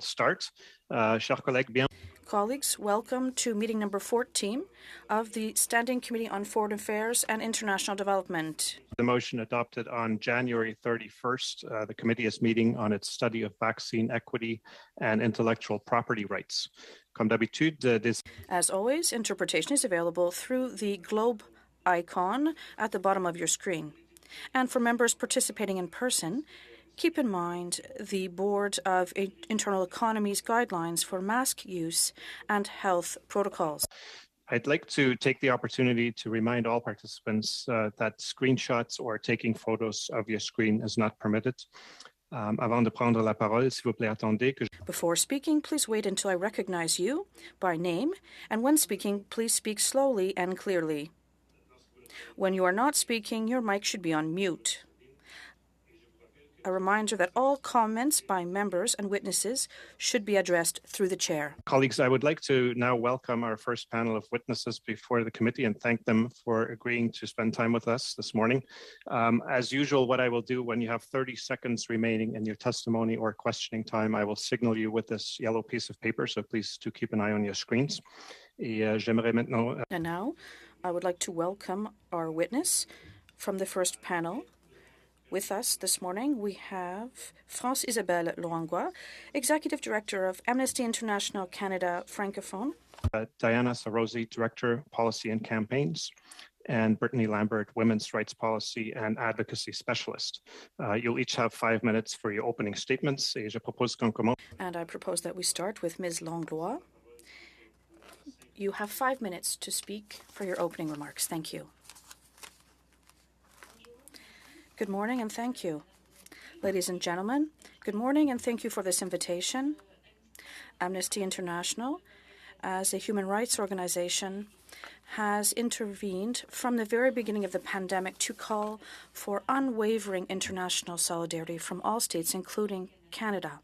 start. Chers collègues, Colleagues, welcome to meeting number 14 of the Standing Committee on Foreign Affairs and International Development. The motion adopted on January 31st, the committee is meeting on its study of vaccine equity and intellectual property rights. Comme d'habitude, As always, interpretation is available through the globe icon at the bottom of your screen. And for members participating in person, keep in mind the Board of Internal Economy's guidelines for mask use and health protocols. I'd like to take the opportunity to remind all participants that screenshots or taking photos of your screen is not permitted. Avant de prendre la parole, s'il vous plaît, attendez que Before speaking, please wait until I recognize you by name, and when speaking, please speak slowly and clearly. When you are not speaking, your mic should be on mute. A reminder that all comments by members and witnesses should be addressed through the chair. Colleagues, I would like to now welcome our first panel of witnesses before the committee and thank them for agreeing to spend time with us this morning. As usual, what I will do when you have 30 seconds remaining in your testimony or questioning time, I will signal you with this yellow piece of paper, so please do keep an eye on your screens. And now, I would like to welcome our witness from the first panel. With us this morning, we have France Isabelle Loangwa, Executive Director of Amnesty International Canada Francophone. Diana Sarosi, Director, Policy and Campaigns, and Brittany Lambert, Women's Rights Policy and Advocacy Specialist. You'll each have 5 minutes for your opening statements. And I propose that we start with Ms. Langlois. You have 5 minutes to speak for your opening remarks. Thank you. Good morning and thank you. Ladies and gentlemen, good morning and thank you for this invitation. Amnesty International, as a human rights organization, has intervened from the very beginning of the pandemic to call for unwavering international solidarity from all states, including Canada.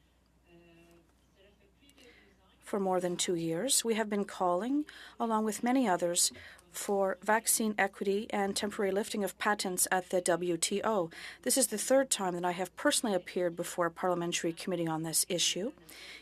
For more than 2 years, we have been calling, along with many others, for vaccine equity and temporary lifting of patents at the WTO. This is the third time that I have personally appeared before a parliamentary committee on this issue.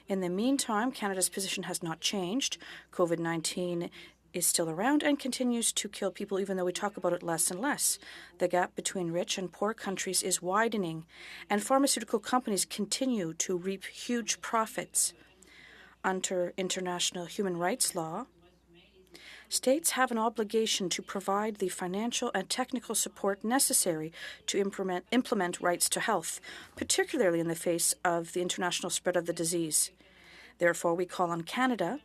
In the meantime, Canada's position has not changed. COVID-19 is still around and continues to kill people, even though we talk about it less and less. The gap between rich and poor countries is widening, and pharmaceutical companies continue to reap huge profits. Under international human rights law, states have an obligation to provide the financial and technical support necessary to implement rights to health, particularly in the face of the international spread of the disease. Therefore, we call on Canada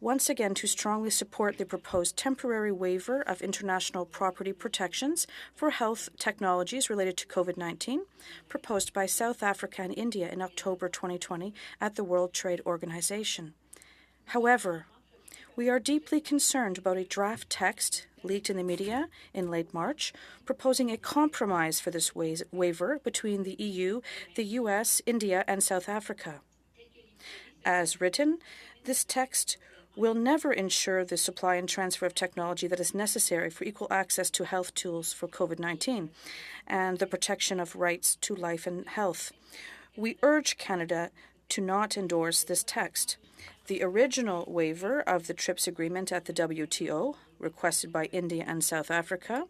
once again to strongly support the proposed temporary waiver of international property protections for health technologies related to COVID-19, proposed by South Africa and India in October 2020 at the World Trade Organization. However, we are deeply concerned about a draft text leaked in the media in late March, proposing a compromise for this waiver between the EU, the US, India, and South Africa. As written, this text will never ensure the supply and transfer of technology that is necessary for equal access to health tools for COVID-19 and the protection of rights to life and health. We urge Canada to not endorse this text. The original waiver of the TRIPS agreement at the WTO, requested by India and South Africa,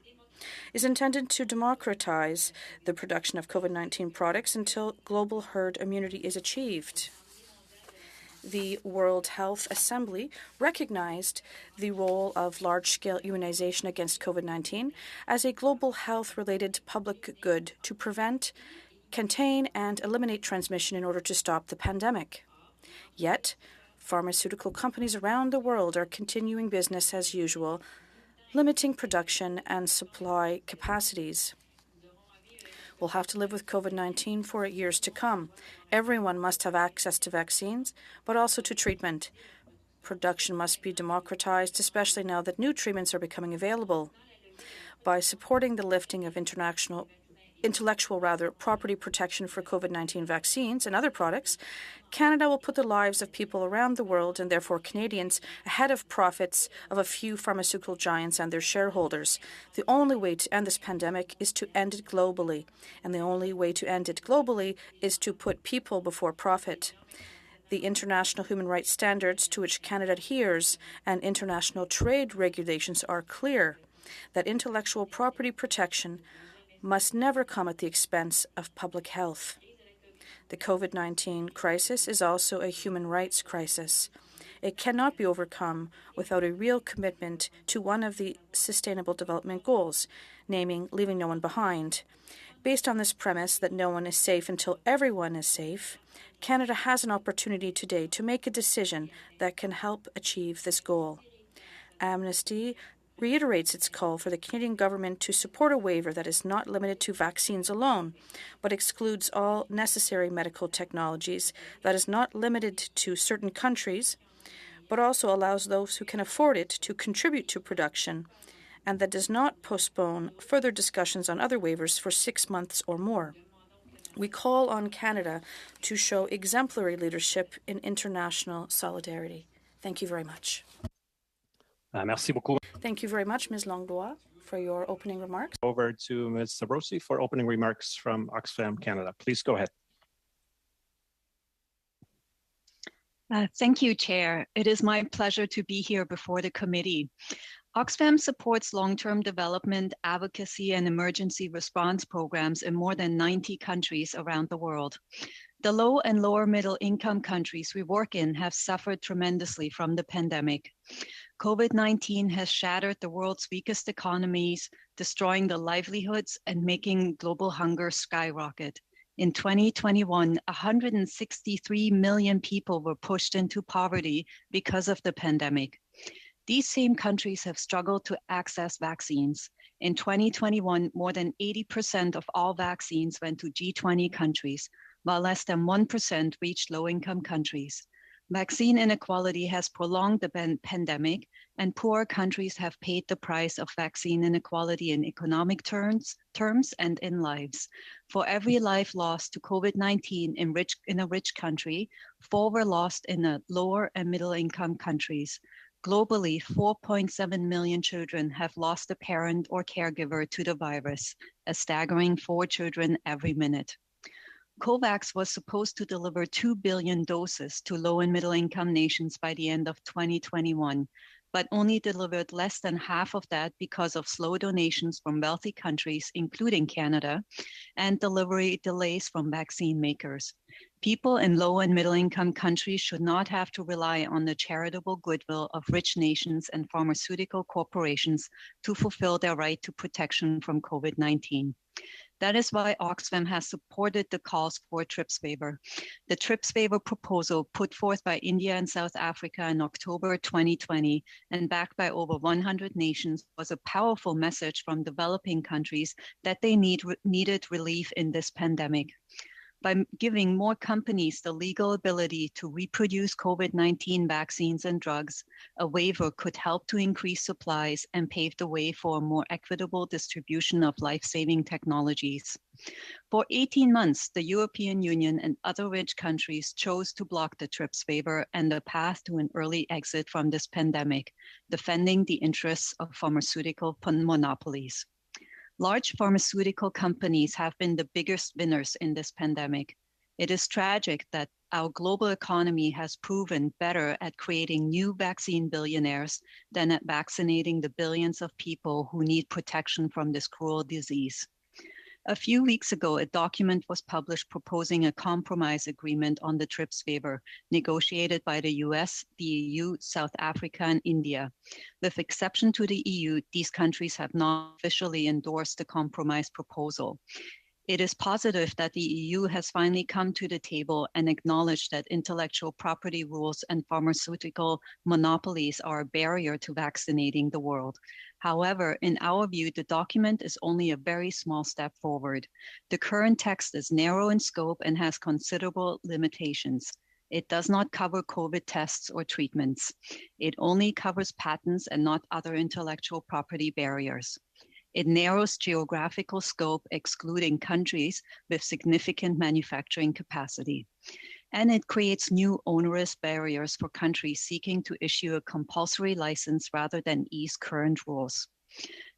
is intended to democratize the production of COVID-19 products until global herd immunity is achieved. The World Health Assembly recognized the role of large-scale immunization against COVID-19 as a global health-related public good to prevent, contain, and eliminate transmission in order to stop the pandemic. Yet, pharmaceutical companies around the world are continuing business as usual, limiting production and supply capacities. We'll have to live with COVID-19 for years to come. Everyone must have access to vaccines, but also to treatment. Production must be democratized, especially now that new treatments are becoming available. By supporting the lifting of intellectual property protection for COVID-19 vaccines and other products, Canada will put the lives of people around the world, and therefore Canadians, ahead of profits of a few pharmaceutical giants and their shareholders. The only way to end this pandemic is to end it globally, and the only way to end it globally is to put people before profit. The international human rights standards to which Canada adheres and international trade regulations are clear that intellectual property protection must never come at the expense of public health. The COVID-19 crisis is also a human rights crisis. It cannot be overcome without a real commitment to one of the Sustainable Development Goals, naming leaving no one behind. Based on this premise that no one is safe until everyone is safe, Canada has an opportunity today to make a decision that can help achieve this goal. Amnesty reiterates its call for the Canadian government to support a waiver that is not limited to vaccines alone, but excludes all necessary medical technologies, that is not limited to certain countries, but also allows those who can afford it to contribute to production, and that does not postpone further discussions on other waivers for 6 months or more. We call on Canada to show exemplary leadership in international solidarity. Thank you very much. Merci beaucoup. Thank you very much, Ms. Langlois, for your opening remarks. Over to Ms. Sabrosi for opening remarks from Oxfam Canada. Please go ahead. Thank you, Chair. It is my pleasure to be here before the committee. Oxfam supports long-term development, advocacy, and emergency response programs in more than 90 countries around the world. The low and lower middle income countries we work in have suffered tremendously from the pandemic. COVID-19 has shattered the world's weakest economies, destroying the livelihoods and making global hunger skyrocket. In 2021, 163 million people were pushed into poverty because of the pandemic. These same countries have struggled to access vaccines. In 2021, more than 80% of all vaccines went to G20 countries, while less than 1% reached low-income countries. Vaccine inequality has prolonged the pandemic, and poor countries have paid the price of vaccine inequality in economic terms and in lives. For every life lost to COVID-19 in a rich country, 4 were lost in the lower and middle-income countries. Globally, 4.7 million children have lost a parent or caregiver to the virus, a staggering 4 children every minute. COVAX was supposed to deliver 2 billion doses to low and middle income nations by the end of 2021, but only delivered less than half of that because of slow donations from wealthy countries, including Canada, and delivery delays from vaccine makers. People in low and middle income countries should not have to rely on the charitable goodwill of rich nations and pharmaceutical corporations to fulfill their right to protection from COVID-19. That is why Oxfam has supported the calls for a TRIPS waiver. The TRIPS waiver proposal put forth by India and South Africa in October 2020 and backed by over 100 nations was a powerful message from developing countries that they needed relief in this pandemic. By giving more companies the legal ability to reproduce COVID-19 vaccines and drugs, a waiver could help to increase supplies and pave the way for a more equitable distribution of life-saving technologies. For 18 months, the European Union and other rich countries chose to block the TRIPS waiver and the path to an early exit from this pandemic, defending the interests of pharmaceutical monopolies. Large pharmaceutical companies have been the biggest winners in this pandemic. It is tragic that our global economy has proven better at creating new vaccine billionaires than at vaccinating the billions of people who need protection from this cruel disease. A few weeks ago, a document was published proposing a compromise agreement on the TRIPS waiver, negotiated by the US, the EU, South Africa, and India. With exception to the EU, these countries have not officially endorsed the compromise proposal. It is positive that the EU has finally come to the table and acknowledged that intellectual property rules and pharmaceutical monopolies are a barrier to vaccinating the world. However, in our view, the document is only a very small step forward. The current text is narrow in scope and has considerable limitations. It does not cover COVID tests or treatments. It only covers patents and not other intellectual property barriers. It narrows geographical scope, excluding countries with significant manufacturing capacity. And it creates new onerous barriers for countries seeking to issue a compulsory license rather than ease current rules.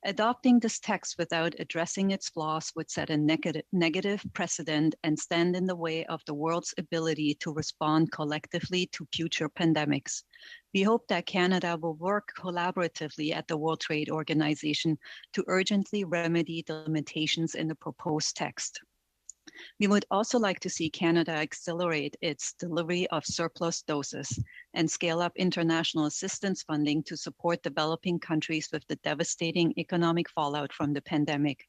Adopting this text without addressing its flaws would set a negative precedent and stand in the way of the world's ability to respond collectively to future pandemics. We hope that Canada will work collaboratively at the World Trade Organization to urgently remedy the limitations in the proposed text. We would also like to see Canada accelerate its delivery of surplus doses and scale up international assistance funding to support developing countries with the devastating economic fallout from the pandemic.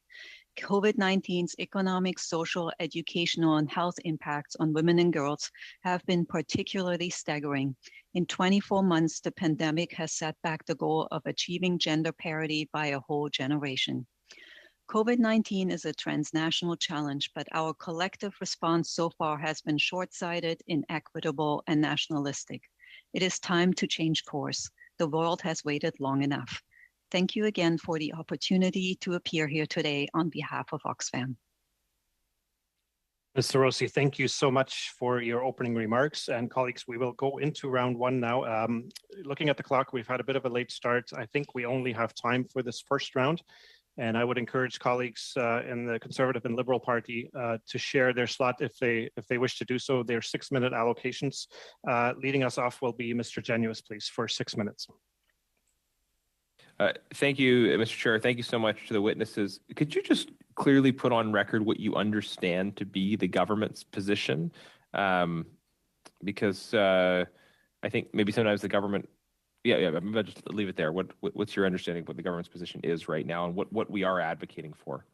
COVID-19's economic, social, educational, and health impacts on women and girls have been particularly staggering. In 24 months, the pandemic has set back the goal of achieving gender parity by a whole generation. COVID-19 is a transnational challenge, but our collective response so far has been short-sighted, inequitable, and nationalistic. It is time to change course. The world has waited long enough. Thank you again for the opportunity to appear here today on behalf of Oxfam. Mr. Rossi, thank you so much for your opening remarks. And colleagues, we will go into round one now. Looking at the clock, we've had a bit of a late start. I think we only have time for this first round. And I would encourage colleagues in the Conservative and Liberal Party to share their slot if they wish to do so. Their 6-minute allocations. Leading us off will be Mr. Genuis, please, for 6 minutes. Thank you, Mr. Chair. Thank you so much to the witnesses. Could you just clearly put on record what you understand to be the government's position? Because I think maybe sometimes the government, maybe I'll just leave it there. What's your understanding of what the government's position is right now and what we are advocating for?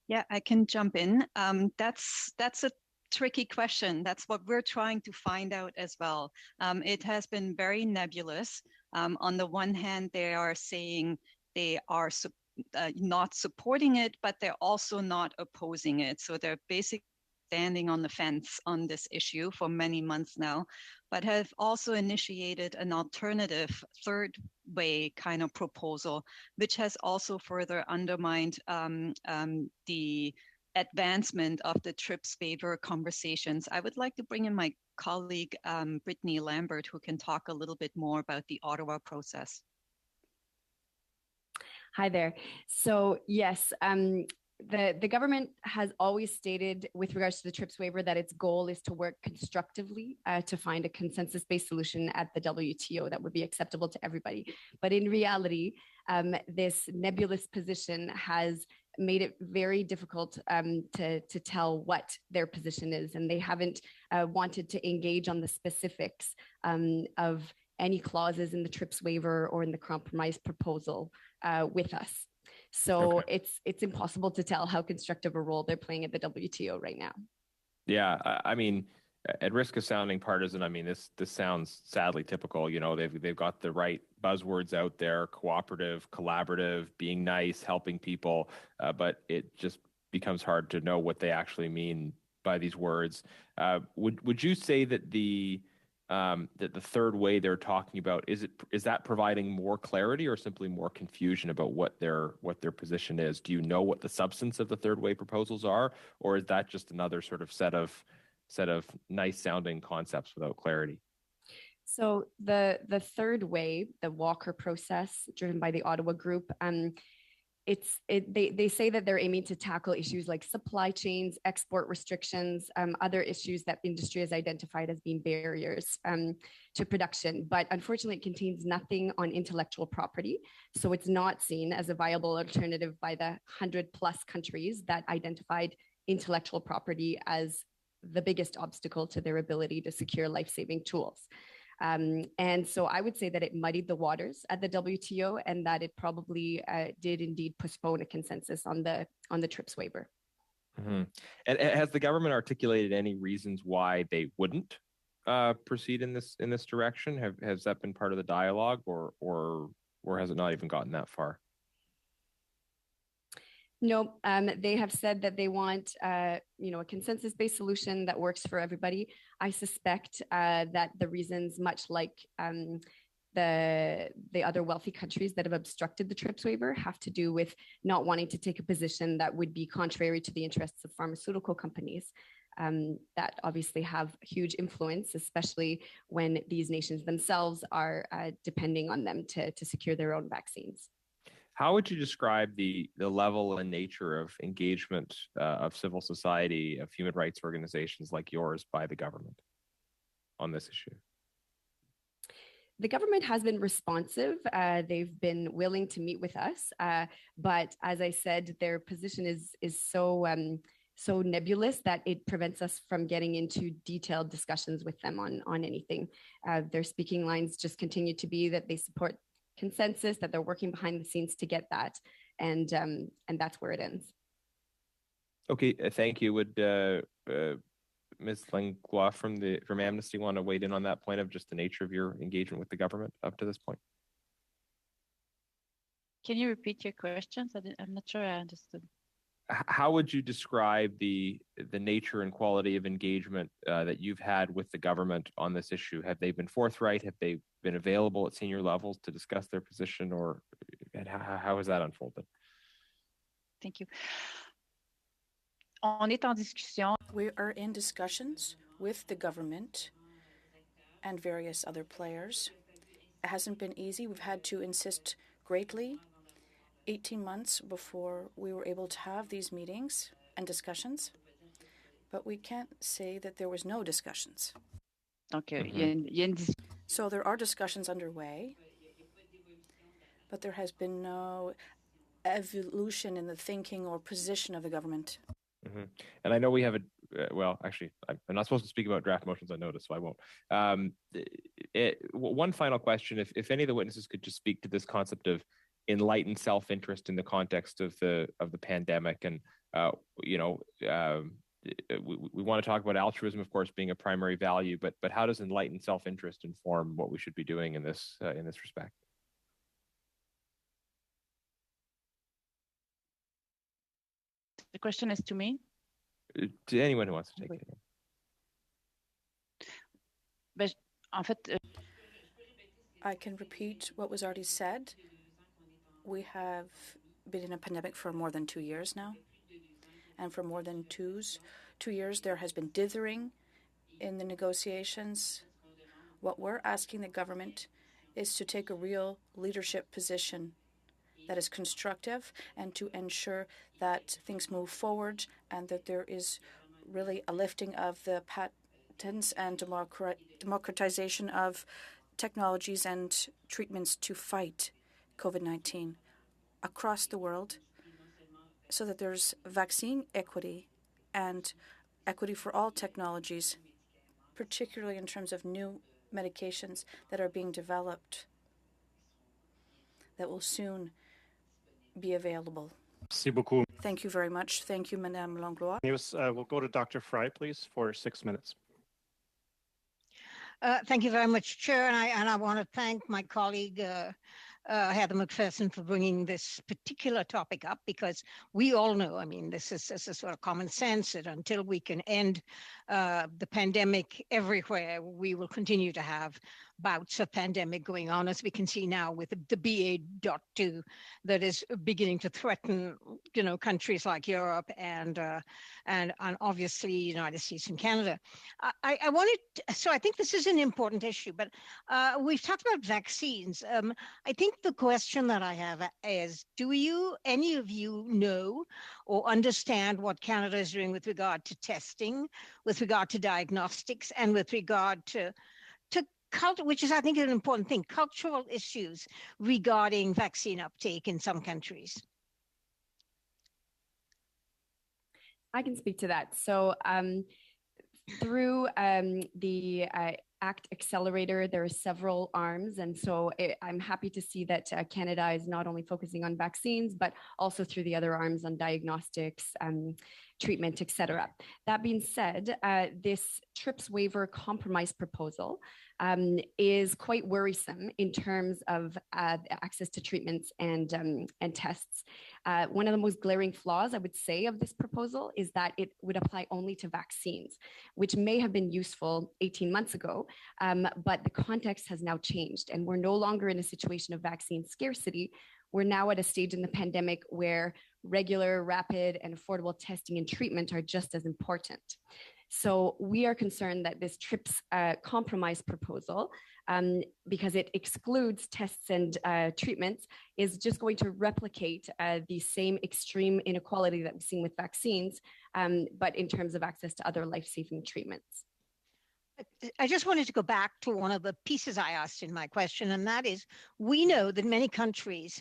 Yeah, I can jump in. That's a tricky question. That's what we're trying to find out as well. It has been very nebulous. On the one hand, they are saying they are not supporting it, but they're also not opposing it. So they're basically standing on the fence on this issue for many months now, but have also initiated an alternative third way kind of proposal, which has also further undermined the advancement of the TRIPS waiver conversations. I would like to bring in my colleague, Brittany Lambert, who can talk a little bit more about the Ottawa process. Hi there. So yes, the government has always stated with regards to the TRIPS waiver that its goal is to work constructively to find a consensus-based solution at the WTO that would be acceptable to everybody. But in reality, this nebulous position has made it very difficult to tell what their position is. And they haven't wanted to engage on the specifics of any clauses in the TRIPS waiver or in the compromise proposal with us. So okay. It's impossible to tell how constructive a role they're playing at the WTO right now. Yeah, I mean, at risk of sounding partisan, I mean, this sounds sadly typical. You know, they've got the right buzzwords out there: cooperative, collaborative, being nice, helping people, but it just becomes hard to know what they actually mean by these words. Would you say that that the third way they're talking about is that providing more clarity or simply more confusion about what their position is? Do you know what the substance of the third way proposals are, or is that just another sort of set of nice sounding concepts without clarity? So the third way, the Walker process driven by the Ottawa Group, they say that they're aiming to tackle issues like supply chains, export restrictions, other issues that industry has identified as being barriers to production. But unfortunately, it contains nothing on intellectual property. So it's not seen as a viable alternative by the 100+ countries that identified intellectual property as the biggest obstacle to their ability to secure life-saving tools. And so I would say that it muddied the waters at the WTO and that it probably did indeed postpone a consensus on the TRIPS waiver. Mm-hmm. And has the government articulated any reasons why they wouldn't proceed in this direction? Has that been part of the dialogue, or has it not even gotten that far? No, they have said that they want, a consensus-based solution that works for everybody. I suspect that the reasons, much like the other wealthy countries that have obstructed the TRIPS waiver, have to do with not wanting to take a position that would be contrary to the interests of pharmaceutical companies. that obviously have huge influence, especially when these nations themselves are depending on them to secure their own vaccines. How would you describe the level and nature of engagement of civil society, of human rights organizations like yours by the government on this issue? The government has been responsive. They've been willing to meet with us, but as I said, their position is so nebulous that it prevents us from getting into detailed discussions with them on anything. Their speaking lines just continue to be that they support consensus, that they're working behind the scenes to get that, and that's where it ends. Okay, thank you. Would Ms. Langlois from Amnesty want to weigh in on that point of just the nature of your engagement with the government up to this point? Can you repeat your questions? I'm not sure I understood. How would you describe the nature and quality of engagement that you've had with the government on this issue? Have they been forthright? Have they been available at senior levels to discuss their position, or how has that unfolded? Thank you. On est en discussion. We are in discussions with the government and various other players. It hasn't been easy. We've had to insist greatly 18 months before we were able to have these meetings and discussions, but we can't say that there was no discussions. So there are discussions underway, but there has been no evolution in the thinking or position of the government. Mm-hmm. And I know we have actually, I'm not supposed to speak about draft motions on notice, so I won't. One final question, if any of the witnesses could just speak to this concept of enlightened self-interest in the context of the pandemic, and we want to talk about altruism, of course, being a primary value, but how does enlightened self-interest inform what we should be doing in this respect? The question is to me? To anyone who wants to take it. But, en fait, I can repeat what was already said. We have been in a pandemic for more than 2 years now. And for more than 2 years, there has been dithering in the negotiations. What we're asking the government is to take a real leadership position that is constructive and to ensure that things move forward and that there is really a lifting of the patents and democratization of technologies and treatments to fight COVID-19 across the world, so that there's vaccine equity and equity for all technologies, particularly in terms of new medications that are being developed that will soon be available. Merci beaucoup. Thank you very much. Thank you, Madame Langlois. We'll go to Dr. Fry, please, for 6 minutes. Thank you very much, Chair, and I want to thank my colleague Heather McPherson for bringing this particular topic up, because we all know, I mean, this is sort of common sense that until we can end the pandemic everywhere, we will continue to have bouts of pandemic going on, as we can see now with the BA.2 that is beginning to threaten, countries like Europe and obviously United States and Canada. So I think this is an important issue, but we've talked about vaccines. I think the question that I have is, do any of you know or understand what Canada is doing with regard to testing, with regard to diagnostics, and with regard to culture, which is, I think, an important thing, cultural issues regarding vaccine uptake in some countries? I can speak to that. So through the ACT Accelerator, there are several arms. And so I'm happy to see that Canada is not only focusing on vaccines, but also through the other arms on diagnostics, treatment, et cetera. That being said, this TRIPS waiver compromise proposal is quite worrisome in terms of access to treatments and tests. One of the most glaring flaws, I would say, of this proposal is that it would apply only to vaccines, which may have been useful 18 months ago, but the context has now changed, and we're no longer in a situation of vaccine scarcity. We're now at a stage in the pandemic where regular, rapid, and affordable testing and treatment are just as important. So we are concerned that this TRIPS compromise proposal, because it excludes tests and treatments, is just going to replicate the same extreme inequality that we've seen with vaccines, but in terms of access to other life-saving treatments. I just wanted to go back to one of the pieces I asked in my question, and that is, we know that many countries,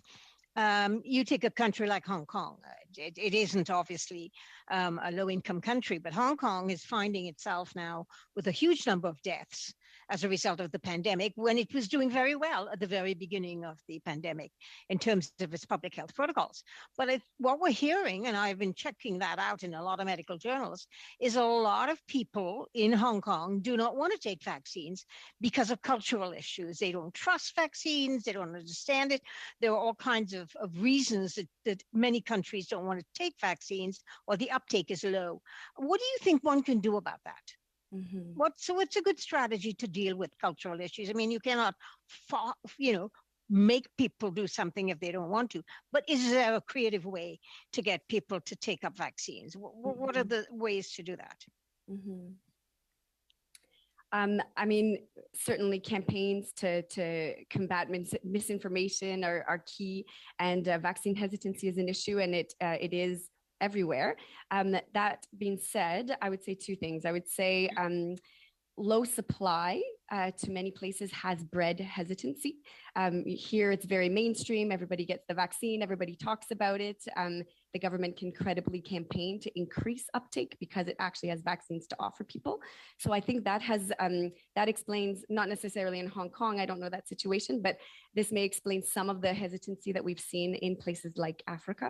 you take a country like Hong Kong, it isn't obviously a low-income country, but Hong Kong is finding itself now with a huge number of deaths as a result of the pandemic, when it was doing very well at the very beginning of the pandemic in terms of its public health protocols. But what we're hearing, and I've been checking that out in a lot of medical journals, is a lot of people in Hong Kong do not want to take vaccines because of cultural issues. They don't trust vaccines, they don't understand it. There are all kinds of reasons that many countries don't want to take vaccines, or the uptake is low. What do you think one can do about that? Mm-hmm. What's a good strategy to deal with cultural issues? I mean, you cannot, make people do something if they don't want to. But is there a creative way to get people to take up vaccines? What are the ways to do that? Mm-hmm. I mean, certainly campaigns to combat misinformation are key, and vaccine hesitancy is an issue, and it is everywhere. That being said, I would say two things. I would say low supply to many places has bred hesitancy. Here it's very mainstream. Everybody gets the vaccine. Everybody talks about it. The government can credibly campaign to increase uptake because it actually has vaccines to offer people. So I think that has that explains, not necessarily in Hong Kong, I don't know that situation, but this may explain some of the hesitancy that we've seen in places like Africa.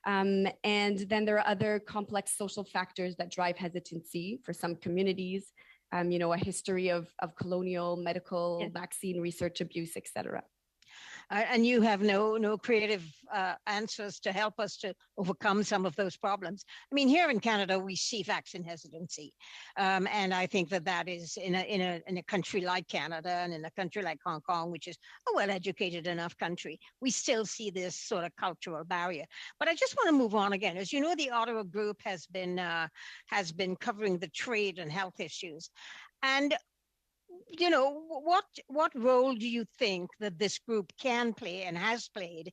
And then there are other complex social factors that drive hesitancy for some communities. A history of colonial medical vaccine research abuse, et cetera. And you have no creative answers to help us to overcome some of those problems. I mean, here in Canada, we see vaccine hesitancy, and I think that is in a country like Canada and in a country like Hong Kong, which is a well-educated enough country, we still see this sort of cultural barrier. But I just want to move on again. As you know, the Ottawa Group has been covering the trade and health issues, and what role do you think that this group can play and has played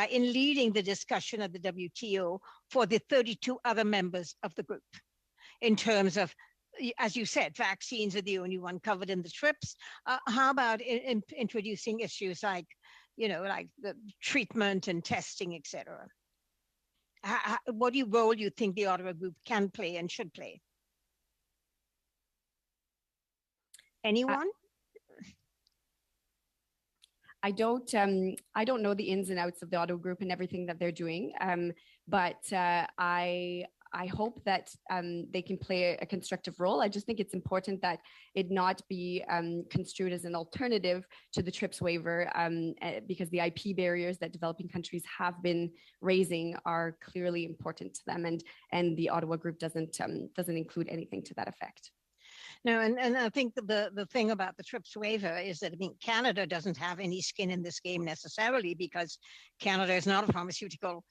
in leading the discussion at the WTO for the 32 other members of the group, in terms of, as you said, vaccines are the only one covered in the TRIPS. How about introducing issues like the treatment and testing, etc.? What role do you think the Ottawa Group can play and should play? Anyone? I don't know the ins and outs of the Ottawa Group and everything that they're doing, but I hope that they can play a constructive role. I just think it's important that it not be construed as an alternative to the TRIPS waiver, because the IP barriers that developing countries have been raising are clearly important to them, and the Ottawa Group doesn't include anything to that effect. No, and I think the thing about the TRIPS waiver is that, I mean, Canada doesn't have any skin in this game necessarily, because Canada is not a pharmaceutical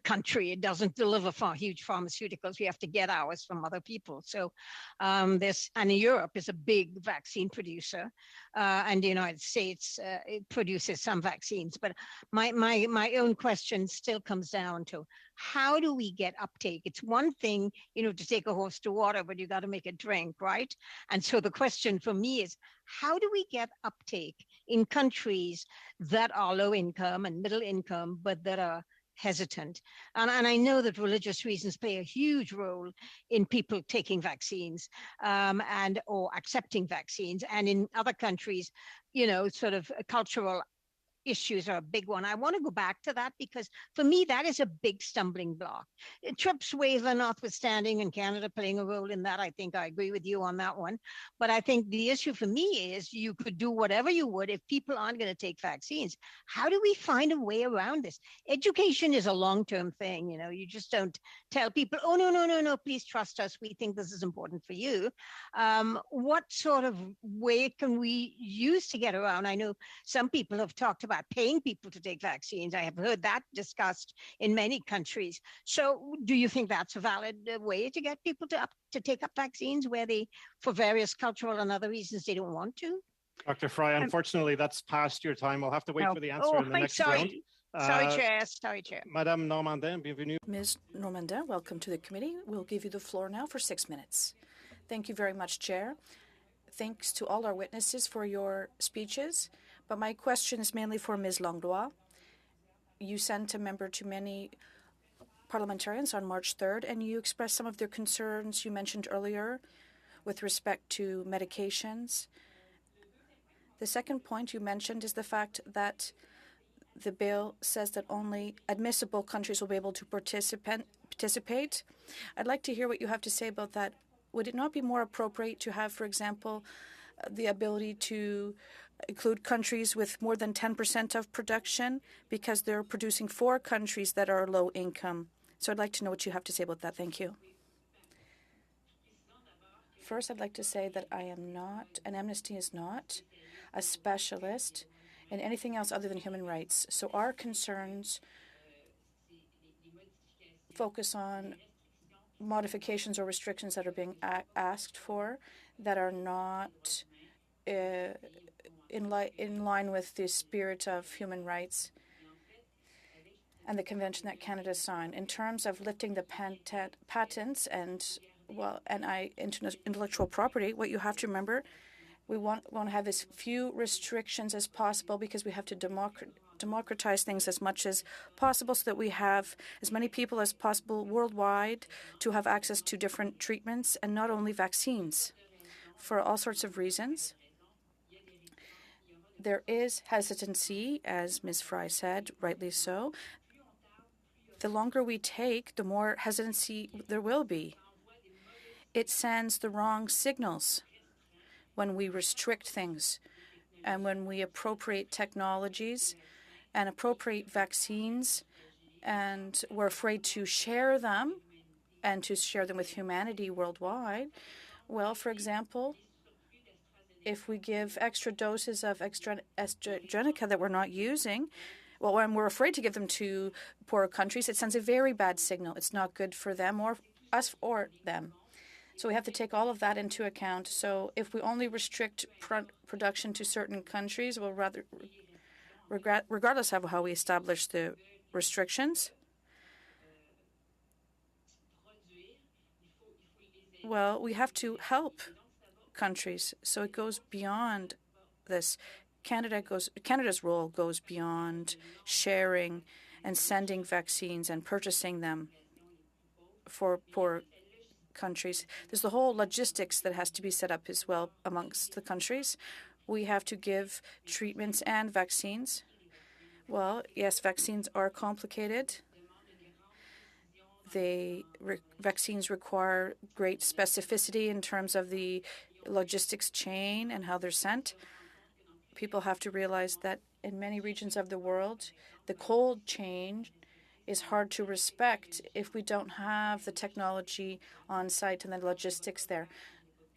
country. It doesn't deliver huge pharmaceuticals. We have to get ours from other people. So and Europe is a big vaccine producer, and the United States it produces some vaccines. But my own question still comes down to, how do we get uptake? It's one thing, to take a horse to water, but you got to make it drink, right? And so the question for me is, how do we get uptake in countries that are low income and middle income, but that are hesitant? And I know that religious reasons play a huge role in people taking vaccines or accepting vaccines. And in other countries, sort of cultural issues are a big one. I want to go back to that, because for me, that is a big stumbling block. TRIPS waiver notwithstanding, and Canada playing a role in that, I think I agree with you on that one. But I think the issue for me is, you could do whatever you would if people aren't going to take vaccines. How do we find a way around this? Education is a long-term thing. You just don't tell people, oh, no, please trust us. We think this is important for you. What sort of way can we use to get around? I know some people have talked about about paying people to take vaccines. I have heard that discussed in many countries. So do you think that's a valid way to get people to take up vaccines where they, for various cultural and other reasons, they don't want to? Dr. Fry, unfortunately, that's past your time. We'll have to wait for the answer in the next round. Sorry, Chair. Sorry, Chair. Madame Normandin, bienvenue. Ms. Normandin, welcome to the committee. We'll give you the floor now for 6 minutes. Thank you very much, Chair. Thanks to all our witnesses for your speeches. But my question is mainly for Ms. Langlois. You sent a member to many parliamentarians on March 3rd, and you expressed some of their concerns you mentioned earlier with respect to medications. The second point you mentioned is the fact that the bill says that only admissible countries will be able to participate. I'd like to hear what you have to say about that. Would it not be more appropriate to have, for example, the ability to include countries with more than 10% of production because they're producing for countries that are low income? So I'd like to know what you have to say about that. Thank you. First, I'd like to say that I am not, and Amnesty is not, a specialist in anything else other than human rights. So our concerns focus on modifications or restrictions that are being asked for that are not in line with the spirit of human rights and the convention that Canada signed. In terms of lifting the patents and intellectual property, what you have to remember, we want to have as few restrictions as possible because we have to democratize things as much as possible so that we have as many people as possible worldwide to have access to different treatments and not only vaccines. For all sorts of reasons, there is hesitancy, as Ms. Fry said, rightly so. The longer we take, the more hesitancy there will be. It sends the wrong signals when we restrict things and when we appropriate technologies and appropriate vaccines, and we're afraid to share them and to share them with humanity worldwide. Well, for example, if we give extra doses of AstraZeneca that we're not using, well, when we're afraid to give them to poorer countries, it sends a very bad signal. It's not good for them or us or them. So we have to take all of that into account. So if we only restrict production to certain countries, well, rather, regardless of how we establish the restrictions, well, we have to help countries. So it goes beyond this. Canada's role goes beyond sharing and sending vaccines and purchasing them for poor countries. There's the whole logistics that has to be set up as well amongst the countries. We have to give treatments and vaccines. Well, yes, vaccines are complicated. Vaccines require great specificity in terms of the logistics chain and how they're sent. People have to realize that in many regions of the world, the cold chain is hard to respect if we don't have the technology on site and the logistics there.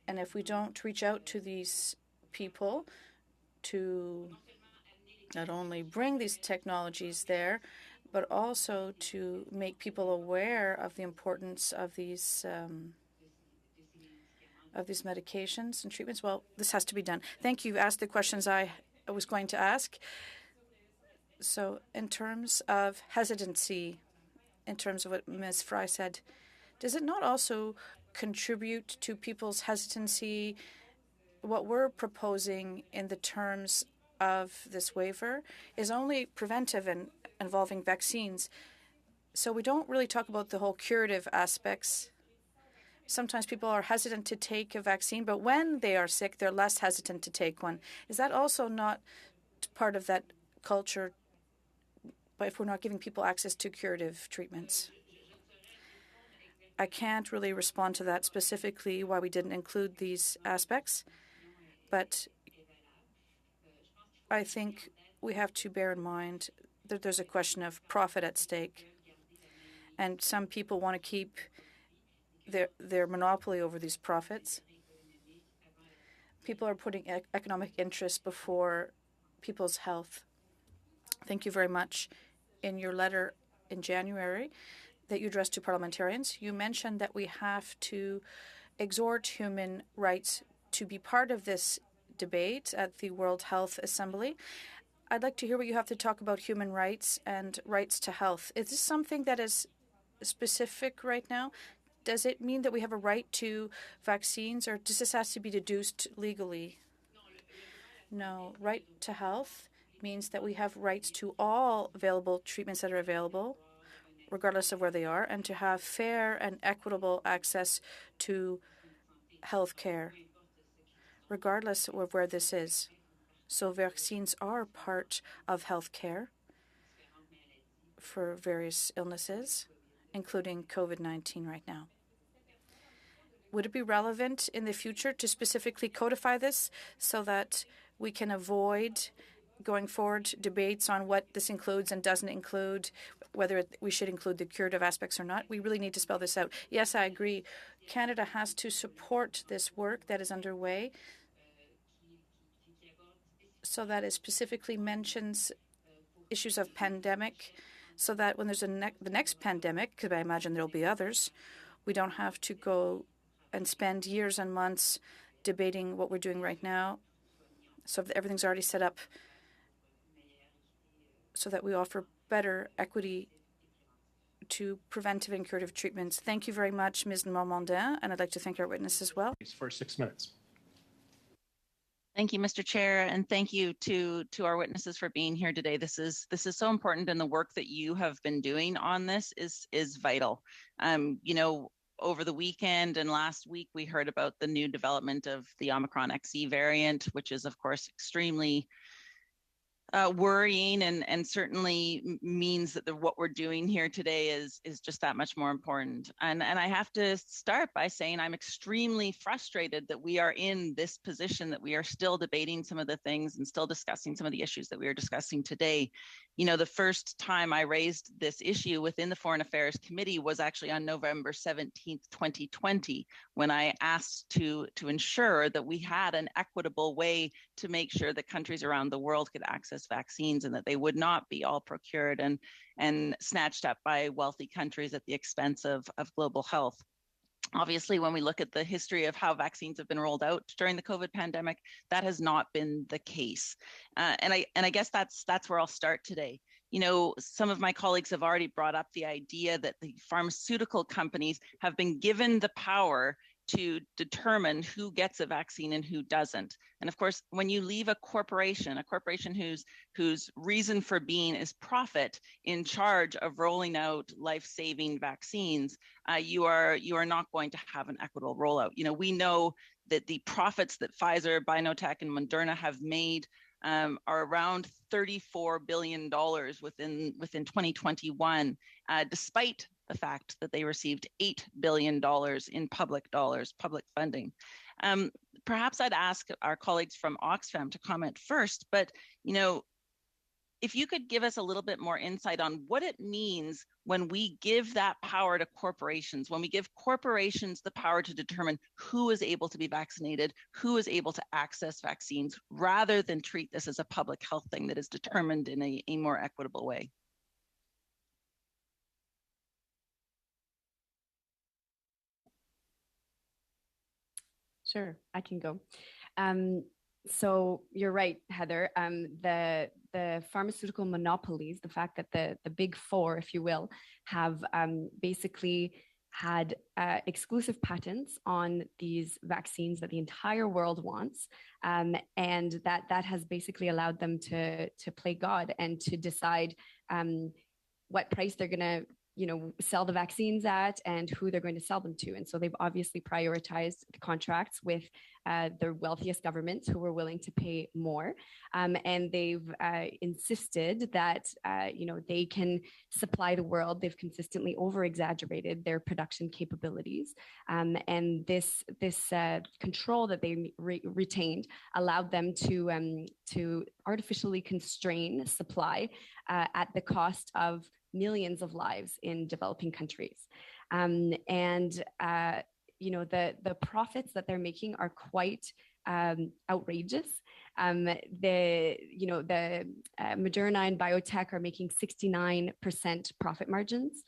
And if we don't reach out to these people to not only bring these technologies there, but also to make people aware of the importance of these medications and treatments, well, this has to be done. Thank you. You asked the questions I was going to ask. So in terms of hesitancy, in terms of what Ms. Fry said, does it not also contribute to people's hesitancy? What we're proposing in the terms of this waiver is only preventive and involving vaccines. So we don't really talk about the whole curative aspects. Sometimes people are hesitant to take a vaccine, but when they are sick, they're less hesitant to take one. Is that also not part of that culture, but if we're not giving people access to curative treatments? I can't really respond to that specifically, why we didn't include these aspects, but I think we have to bear in mind that there's a question of profit at stake, and some people want to keep their monopoly over these profits. People are putting economic interests before people's health. Thank you very much. In your letter in January that you addressed to parliamentarians, you mentioned that we have to exhort human rights to be part of this debate at the World Health Assembly. I'd like to hear what you have to talk about human rights and rights to health. Is this something that is specific right now? Does it mean that we have a right to vaccines, or does this have to be deduced legally? No. Right to health means that we have rights to all available treatments that are available, regardless of where they are, and to have fair and equitable access to health care, regardless of where this is. So vaccines are part of health care for various illnesses, including COVID-19 right now. Would it be relevant in the future to specifically codify this so that we can avoid going forward debates on what this includes and doesn't include, whether we should include the curative aspects or not? We really need to spell this out. Yes, I agree. Canada has to support this work that is underway so that it specifically mentions issues of pandemic, so that when there's the next pandemic, because I imagine there'll be others, we don't have to go and spend years and months debating what we're doing right now. So everything's already set up so that we offer better equity to preventive and curative treatments. Thank you very much, Ms. Normandin, and I'd like to thank our witness as well. For 6 minutes. Thank you, Mr. Chair, and thank you to our witnesses for being here today. This is so important, and the work that you have been doing on this is vital. You know, over the weekend and last week, we heard about the new development of the Omicron XE variant, which is, of course, extremely worrying, and certainly means that what we're doing here today is just that much more important. And I have to start by saying I'm extremely frustrated that we are in this position, that we are still debating some of the things and still discussing some of the issues that we are discussing today. You know, the first time I raised this issue within the Foreign Affairs Committee was actually on November 17th, 2020, when I asked to ensure that we had an equitable way to make sure that countries around the world could access vaccines and that they would not be all procured and snatched up by wealthy countries at the expense of global health. Obviously, when we look at the history of how vaccines have been rolled out during the COVID pandemic, that has not been the case. And I guess that's where I'll start today. You know, some of my colleagues have already brought up the idea that the pharmaceutical companies have been given the power to determine who gets a vaccine and who doesn't. And of course, when you leave a corporation whose reason for being is profit, in charge of rolling out life-saving vaccines, you are not going to have an equitable rollout. You know, we know that the profits that Pfizer, BioNTech, and Moderna have made are around $34 billion within 2021, despite the fact that they received $8 billion in public funding. Perhaps I'd ask our colleagues from Oxfam to comment first, but you know, if you could give us a little bit more insight on what it means when we give that power to corporations, when we give corporations the power to determine who is able to be vaccinated, who is able to access vaccines, rather than treat this as a public health thing that is determined in a more equitable way. Sure, I can go. So you're right, Heather. The pharmaceutical monopolies, the fact that the big four, if you will, have basically had exclusive patents on these vaccines that the entire world wants, and that has basically allowed them to play God and to decide what price they're going to sell the vaccines at and who they're going to sell them to. And so they've obviously prioritized the contracts with the wealthiest governments who were willing to pay more. And they've insisted that, they can supply the world. They've consistently over-exaggerated their production capabilities. And this control that they retained allowed them to artificially constrain supply at the cost of millions of lives in developing countries. the profits that they're making are quite outrageous. The Moderna and biotech are making 69% profit margins.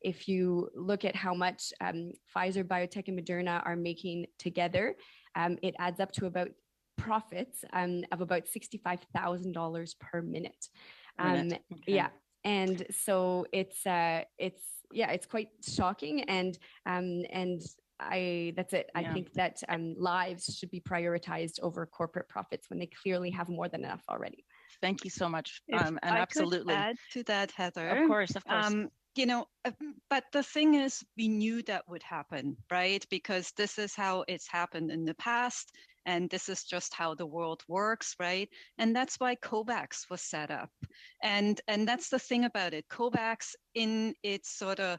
If you look at how much Pfizer, biotech, and Moderna are making together, it adds up to about profits of about $65,000 per minute. Okay. Yeah, and so it's quite shocking, and that's it. I think that lives should be prioritized over corporate profits when they clearly have more than enough already. Thank you so much. And absolutely. Could add to that, Heather. Of course. But the thing is, we knew that would happen, right? Because this is how it's happened in the past, and this is just how the world works, right? And that's why COVAX was set up. And that's the thing about it. COVAX, in its sort of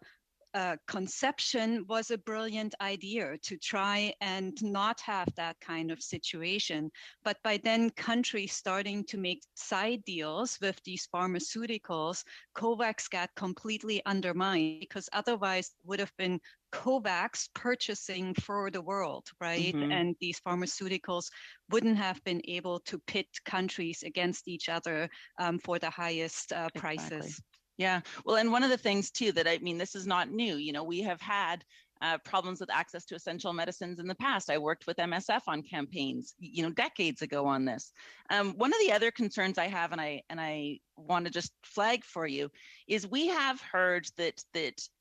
conception, was a brilliant idea to try and not have that kind of situation. But by then countries starting to make side deals with these pharmaceuticals, COVAX got completely undermined, because otherwise it would have been COVAX purchasing for the world, right? Mm-hmm. And these pharmaceuticals wouldn't have been able to pit countries against each other for the highest prices. Exactly. Yeah. Well, and one of the things too that this is not new. We have had problems with access to essential medicines in the past. I worked with MSF on campaigns, decades ago on this. One of the other concerns I have, and I want to just flag for you, is we have heard that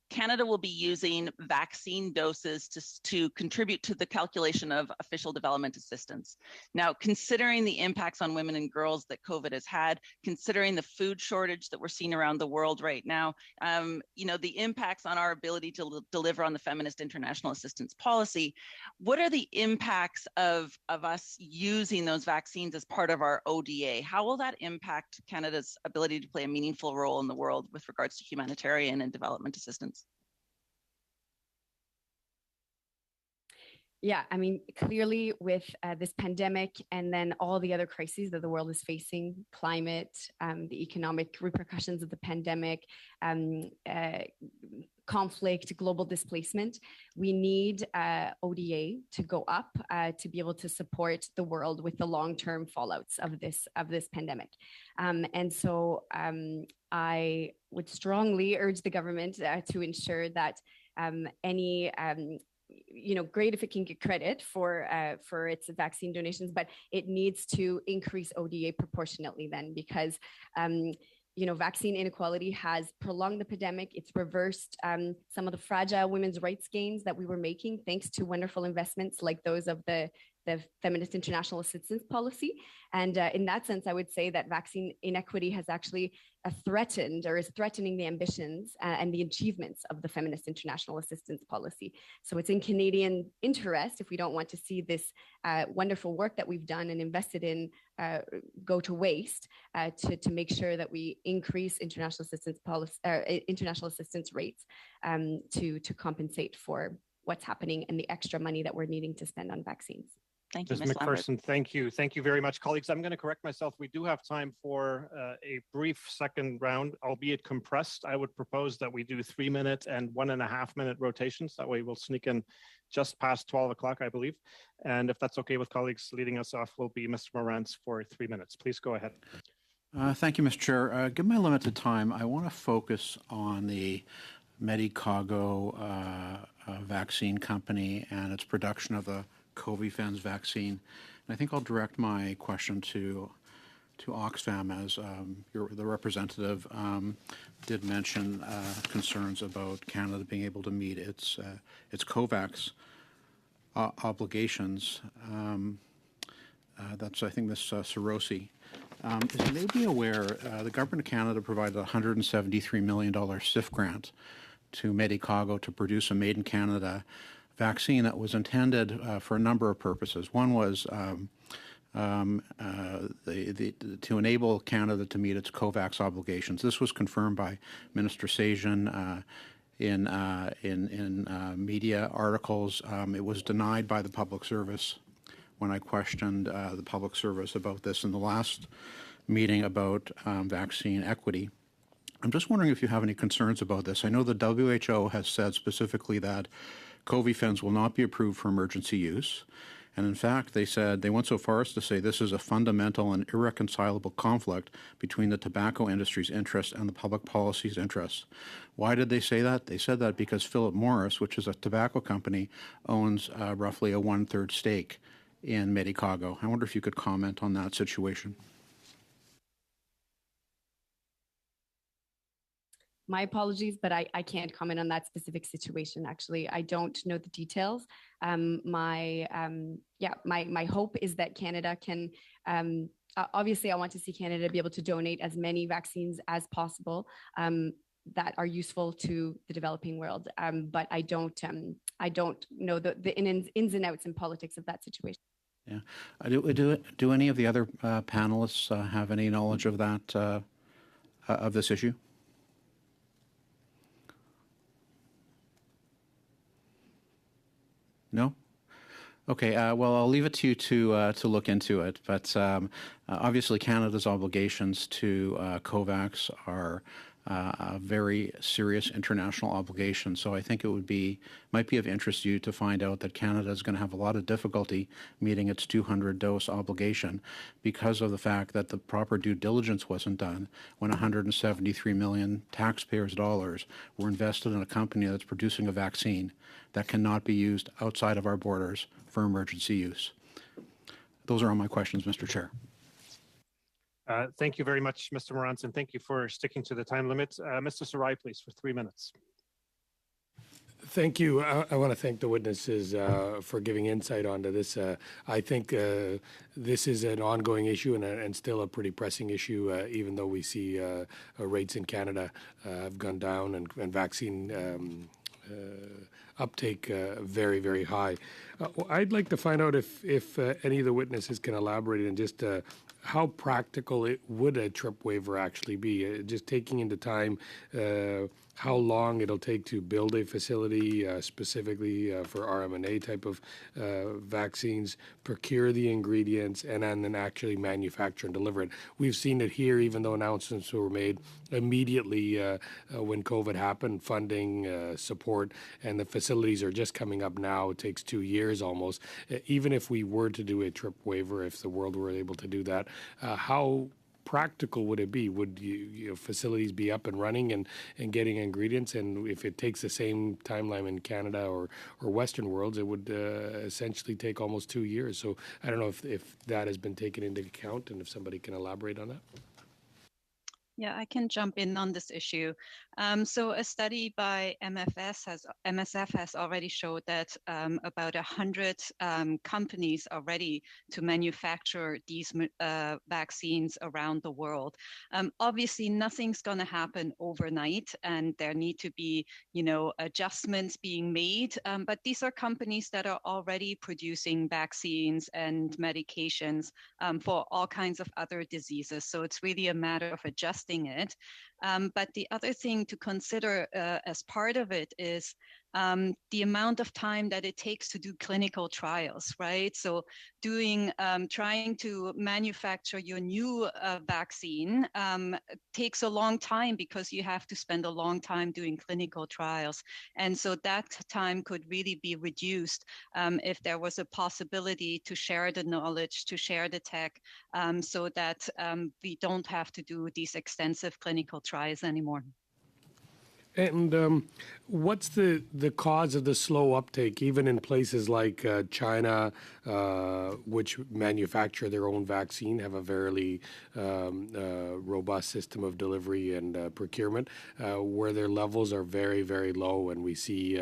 Canada will be using vaccine doses to contribute to the calculation of official development assistance. Now, considering the impacts on women and girls that COVID has had, considering the food shortage that we're seeing around the world right now, the impacts on our ability to deliver on the feminist international assistance policy, what are the impacts of us using those vaccines as part of our ODA? How will that impact Canada's ability to play a meaningful role in the world with regards to humanitarian and development assistance? Yeah, clearly with this pandemic and then all the other crises that the world is facing, climate, the economic repercussions of the pandemic, conflict, global displacement, we need ODA to go up to be able to support the world with the long-term fallouts of this pandemic. And so I would strongly urge the government to ensure that any great if it can get credit for its vaccine donations, but it needs to increase ODA proportionately then, because vaccine inequality has prolonged the pandemic. It's reversed some of the fragile women's rights gains that we were making thanks to wonderful investments like those of the feminist international assistance policy. And in that sense, I would say that vaccine inequity has actually threatened or is threatening the ambitions and the achievements of the feminist international assistance policy. So it's in Canadian interest, if we don't want to see this wonderful work that we've done and invested in go to waste, to make sure that we increase international assistance policy, international assistance rates to compensate for what's happening and the extra money that we're needing to spend on vaccines. Thank you, Ms. McPherson. Thank you. Thank you very much, colleagues. I'm going to correct myself. We do have time for a brief second round, albeit compressed. I would propose that we do 3-minute and 1.5-minute rotations. That way we'll sneak in just past 12 o'clock, I believe. And if that's okay with colleagues, leading us off will be Mr. Morantz for 3 minutes. Please go ahead. Thank you, Mr. Chair. Given my limited time, I want to focus on the Medicago vaccine company and its production of the Covifenz vaccine. And I think I'll direct my question to Oxfam, as the representative did mention concerns about Canada being able to meet its COVAX obligations. That's, I think, Ms. Sarosi. As you may be aware, the Government of Canada provided a $173 million SIF grant to Medicago to produce a made-in-Canada vaccine that was intended for a number of purposes. One was to enable Canada to meet its COVAX obligations. This was confirmed by Minister Sajjan in media articles. It was denied by the Public Service when I questioned the Public Service about this in the last meeting about vaccine equity. I'm just wondering if you have any concerns about this. I know the WHO has said specifically that Covifens will not be approved for emergency use. And in fact, they said, they went so far as to say this is a fundamental and irreconcilable conflict between the tobacco industry's interests and the public policy's interests. Why did they say that? They said that because Philip Morris, which is a tobacco company, owns roughly a 1/3 stake in Medicago. I wonder if you could comment on that situation. My apologies, but I can't comment on that specific situation. Actually, I don't know the details. My hope is that Canada can. Obviously, I want to see Canada be able to donate as many vaccines as possible that are useful to the developing world. But I don't know the ins and outs and politics of that situation. Yeah, do any of the other panelists have any knowledge of that of this issue? No? Okay, well, I'll leave it to you to look into it. But obviously, Canada's obligations to COVAX are a very serious international obligation. So I think it might be of interest to you to find out that Canada is going to have a lot of difficulty meeting its 200-dose obligation because of the fact that the proper due diligence wasn't done when 173 million taxpayers' dollars were invested in a company that's producing a vaccine that cannot be used outside of our borders for emergency use. Those are all my questions, Mr. Chair. Thank you very much, Mr. Morantz, and thank you for sticking to the time limit. Mr. Sarai, please, for 3 minutes. Thank you. I want to thank the witnesses for giving insight onto this. I think this is an ongoing issue and still a pretty pressing issue, even though we see rates in Canada have gone down and vaccine uptake very, very high. I'd like to find out if any of the witnesses can elaborate on just how practical would a trip waiver actually be, just taking into time how long it'll take to build a facility specifically for RMNA type of vaccines, procure the ingredients, and then actually manufacture and deliver it. We've seen it here, even though announcements were made immediately when COVID happened, funding, support, and the facilities are just coming up now. It takes 2 years almost. Even if we were to do a trip waiver, if the world were able to do that, how practical would it be? Would facilities be up and running and getting ingredients? And if it takes the same timeline in Canada or Western worlds, it would essentially take almost 2 years. So I don't know if that has been taken into account and if somebody can elaborate on that. Yeah, I can jump in on this issue. So a study by MSF has already showed that about 100 companies are ready to manufacture these vaccines around the world. Obviously, nothing's going to happen overnight, and there need to be, adjustments being made. But these are companies that are already producing vaccines and medications for all kinds of other diseases. So it's really a matter of adjusting it. But the other thing to consider as part of it is the amount of time that it takes to do clinical trials, right? So trying to manufacture your new vaccine takes a long time because you have to spend a long time doing clinical trials. And so that time could really be reduced if there was a possibility to share the knowledge, to share the tech, so that we don't have to do these extensive clinical trials anymore. And what's the cause of the slow uptake, even in places like China, which manufacture their own vaccine, have a very robust system of delivery and procurement, where their levels are very, very low, and we see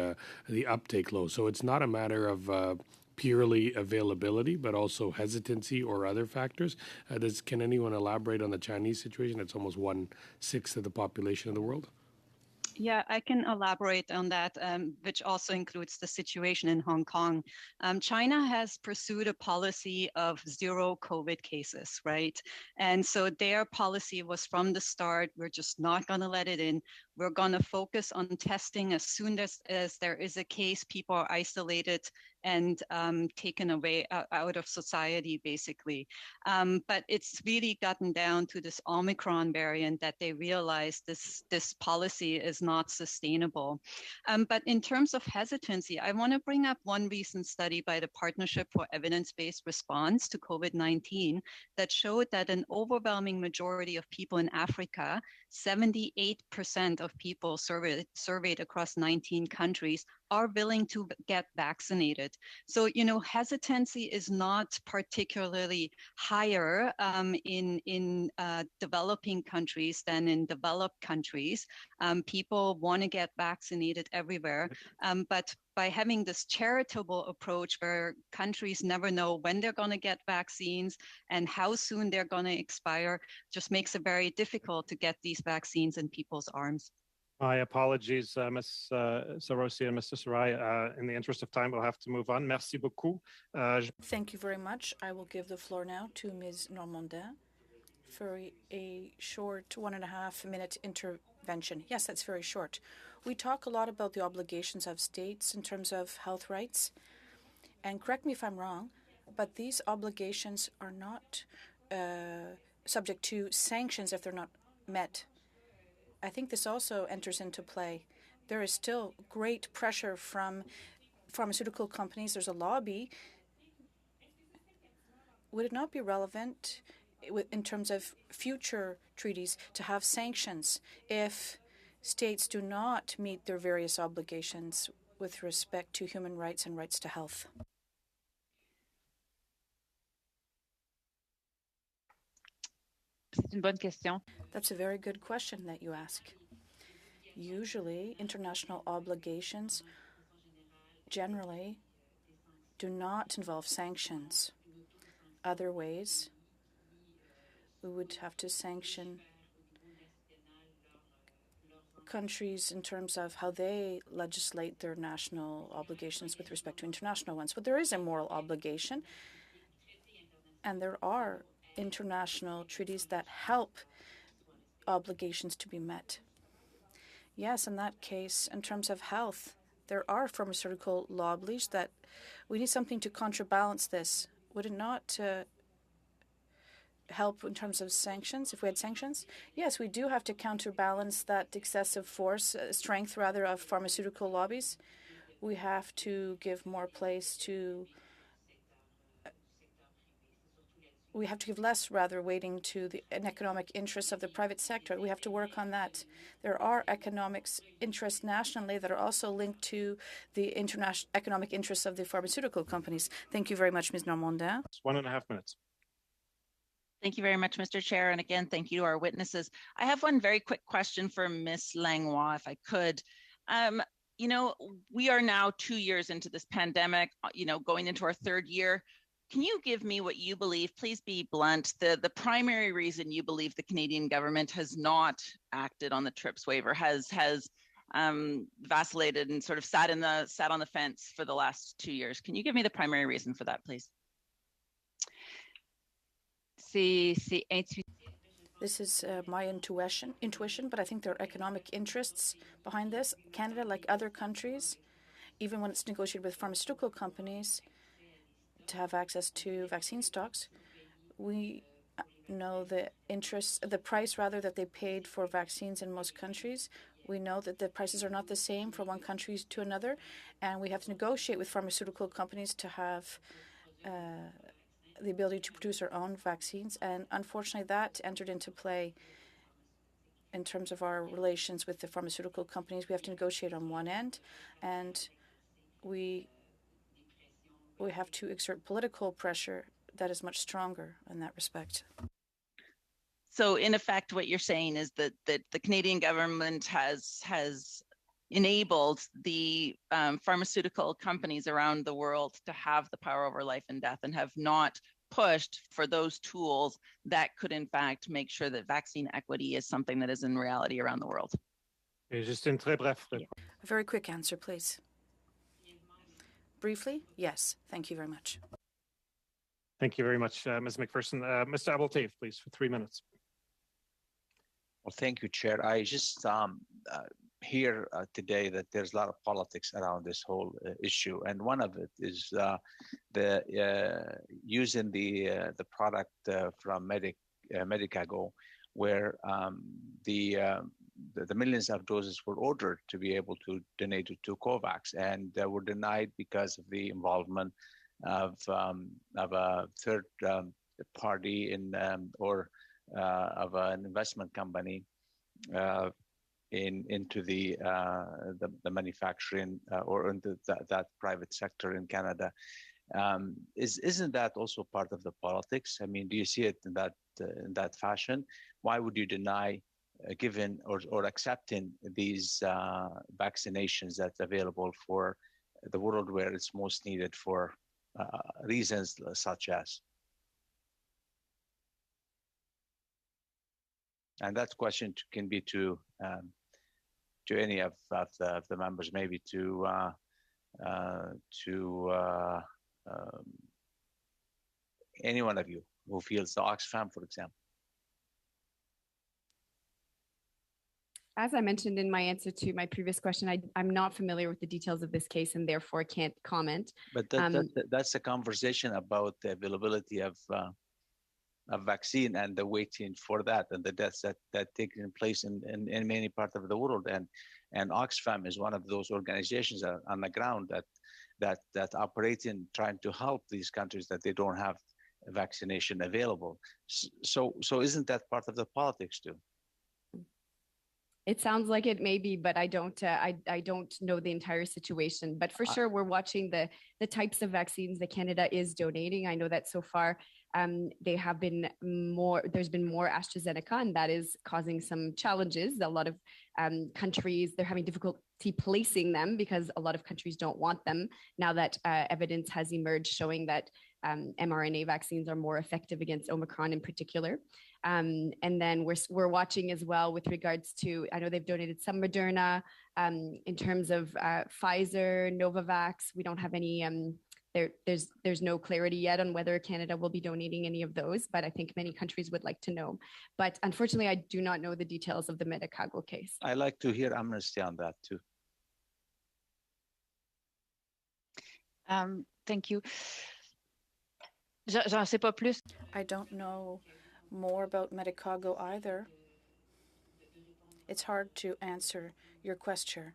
the uptake low. So it's not a matter of purely availability, but also hesitancy or other factors. Can anyone elaborate on the Chinese situation? It's almost 1/6 of the population of the world. Yeah, I can elaborate on that, which also includes the situation in Hong Kong. China has pursued a policy of zero COVID cases, right? And so their policy was from the start, we're just not going to let it in. We're going to focus on testing as soon as there is a case, people are isolated and taken away out of society, basically. But it's really gotten down to this Omicron variant that they realize this policy is not sustainable. But in terms of hesitancy, I want to bring up one recent study by the Partnership for Evidence-Based Response to COVID-19 that showed that an overwhelming majority of people in Africa, 78% of people surveyed across 19 countries, are willing to get vaccinated. So, hesitancy is not particularly higher in developing countries than in developed countries. People want to get vaccinated everywhere, but by having this charitable approach where countries never know when they're going to get vaccines and how soon they're going to expire, just makes it very difficult to get these vaccines in people's arms. My apologies, Ms. Sarosi and Mr. Sarai. In the interest of time, we'll have to move on. Merci beaucoup. Thank you very much. I will give the floor now to Ms. Normandin for a short 1.5 minute intervention. Yes, that's very short. We talk a lot about the obligations of states in terms of health rights. And correct me if I'm wrong, but these obligations are not subject to sanctions if they're not met. I think this also enters into play. There is still great pressure from pharmaceutical companies. There's a lobby. Would it not be relevant in terms of future treaties to have sanctions if states do not meet their various obligations with respect to human rights and rights to health? C'est une bonne question. That's a very good question that you ask. Usually, international obligations generally do not involve sanctions. Other ways, we would have to sanction countries in terms of how they legislate their national obligations with respect to international ones. But there is a moral obligation, and there are international treaties that help obligations to be met. Yes, in that case, in terms of health, there are pharmaceutical lobbies that we need something to counterbalance this. Would it not help in terms of sanctions, if we had sanctions? Yes, we do have to counterbalance that excessive force, strength rather, of pharmaceutical lobbies. We have to give more place to we have to give less, rather, weighting to an economic interests of the private sector. We have to work on that. There are economic interests nationally that are also linked to the international economic interests of the pharmaceutical companies. Thank you very much, Ms. Normandin. 1.5 minutes. Thank you very much, Mr. Chair. And again, thank you to our witnesses. I have one very quick question for Ms. Langlois, if I could. We are now 2 years into this pandemic, going into our third year. Can you give me what you believe, please be blunt, the primary reason you believe the Canadian government has not acted on the TRIPS waiver, has vacillated and sort of sat on the fence for the last 2 years? Can you give me the primary reason for that, please? This is my intuition, but I think there are economic interests behind this. Canada, like other countries, even when it's negotiated with pharmaceutical companies to have access to vaccine stocks, we know the price rather that they paid for vaccines in most countries. We know that the prices are not the same from one country to another, and we have to negotiate with pharmaceutical companies to have the ability to produce our own vaccines. And unfortunately, that entered into play in terms of our relations with the pharmaceutical companies. We have to negotiate on one end, and we have to exert political pressure that is much stronger in that respect. So in effect, what you're saying is that the Canadian government has enabled the pharmaceutical companies around the world to have the power over life and death, and have not pushed for those tools that could in fact make sure that vaccine equity is something that is in reality around the world. A very quick answer, please. Briefly, yes. Thank you very much. Thank you very much, Ms. McPherson. Mr. Abeltaif, please, for 3 minutes. Well, thank you, Chair. I just hear today that there's a lot of politics around this whole issue, and one of it is the using the product from Medicago, where the millions of doses were ordered to be able to donate to COVAX, and were denied because of the involvement of a third party or of an investment company into the manufacturing or into that private sector in Canada. Isn't that also part of the politics? I mean, do you see it in that fashion? Why would you deny giving or accepting these vaccinations that's available for the world where it's most needed for reasons such as? And that question can be to any of the members, maybe to any one of you who feels the Oxfam, for example. As I mentioned in my answer to my previous question, I'm not familiar with the details of this case and therefore can't comment. But that's a conversation about the availability of vaccine and the waiting for that and the deaths that taking place in many parts of the world. And Oxfam is one of those organizations on the ground that operate in trying to help these countries that they don't have vaccination available. So isn't that part of the politics too? It sounds like it may be, but I don't know the entire situation. But for sure, we're watching the types of vaccines that Canada is donating. I know that so far they have been there's been more AstraZeneca, and that is causing some challenges. A lot of countries, they're having difficulty placing them because a lot of countries don't want them now that evidence has emerged showing that mRNA vaccines are more effective against Omicron in particular. And then we're watching as well with regards to, I know they've donated some Moderna. In terms of Pfizer, Novavax, we don't have any, there's no clarity yet on whether Canada will be donating any of those, but I think many countries would like to know. But unfortunately, I do not know the details of the Medicago case. I like to hear amnesty on that too. Thank you. J'en sais pas plus. I don't know more about Medicago either. It's hard to answer your question.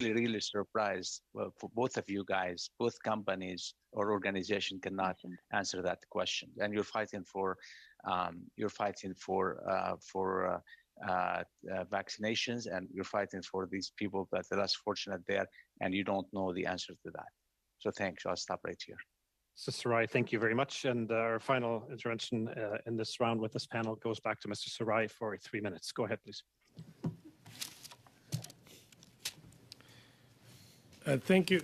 Really surprised for both of you guys. Both companies or organization cannot answer that question, and you're fighting for vaccinations, and you're fighting for these people that are less fortunate there, and you don't know the answer to that. So thanks. I'll stop right here. Mr. Sarai, thank you very much. And our final intervention in this round with this panel goes back to Mr. Sarai for 3 minutes. Go ahead, please. Thank you.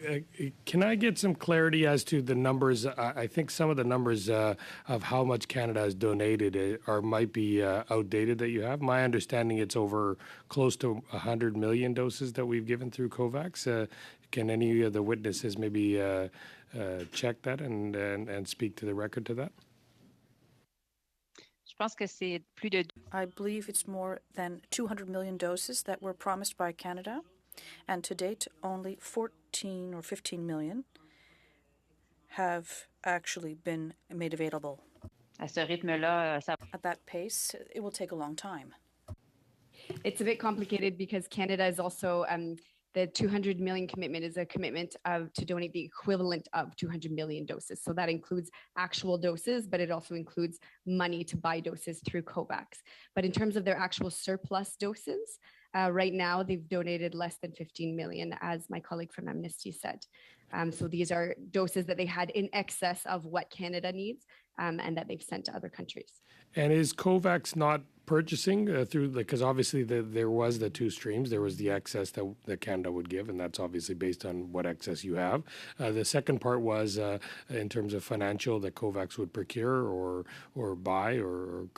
Can I get some clarity as to the numbers? I think some of the numbers of how much Canada has donated might be outdated that you have. My understanding, it's over close to 100 million doses that we've given through COVAX. Can any of the witnesses maybe check that and speak to the record to that? I believe it's more than 200 million doses that were promised by Canada, and to date only 14 or 15 million have actually been made available. À ce rythme-là, At that pace, it will take a long time. It's a bit complicated because Canada is also the 200 million commitment is a commitment to donate the equivalent of 200 million doses. So that includes actual doses, but it also includes money to buy doses through COVAX. But in terms of their actual surplus doses, right now they've donated less than 15 million, as my colleague from Amnesty said. So these are doses that they had in excess of what Canada needs and that they've sent to other countries. And is COVAX not purchasing through, because obviously there was the two streams. There was the excess that Canada would give, and that's obviously based on what excess you have. The second part was in terms of financial that COVAX would procure or buy or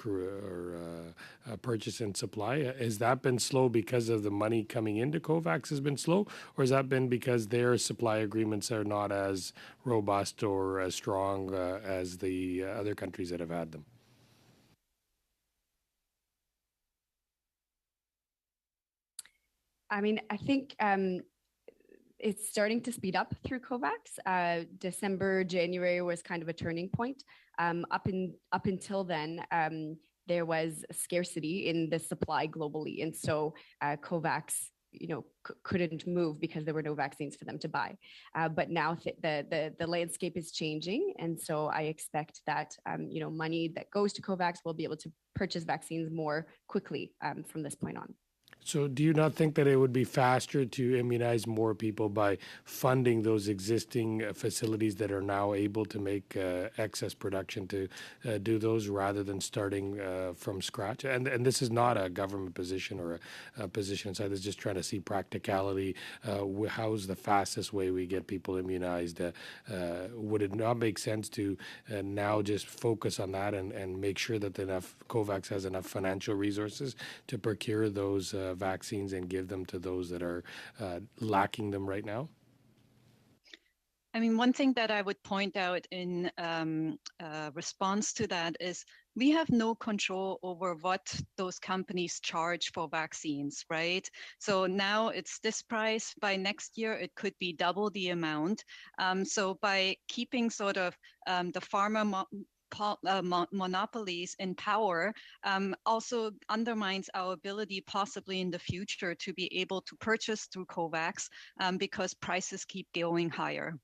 purchase and supply. Has that been slow because of the money coming into COVAX has been slow, or has that been because their supply agreements are not as robust or as strong as the other countries that have had them? I mean, I think it's starting to speed up through COVAX. December, January was kind of a turning point. Up until then, there was a scarcity in the supply globally, and so COVAX, couldn't move because there were no vaccines for them to buy. But now the landscape is changing, and so I expect that money that goes to COVAX will be able to purchase vaccines more quickly from this point on. So do you not think that it would be faster to immunize more people by funding those existing facilities that are now able to make excess production to do those rather than starting from scratch? And this is not a government position or a position inside. It's just trying to see practicality. How's the fastest way we get people immunized? Would it not make sense to now just focus on that and make sure that COVAX has enough financial resources to procure those vaccines and give them to those that are lacking them right now? I mean, one thing that I would point out in response to that is we have no control over what those companies charge for vaccines, right? So now it's this price. By next year, it could be double the amount. So by keeping sort of the pharma monopolies in power also undermines our ability possibly in the future to be able to purchase through COVAX because prices keep going higher.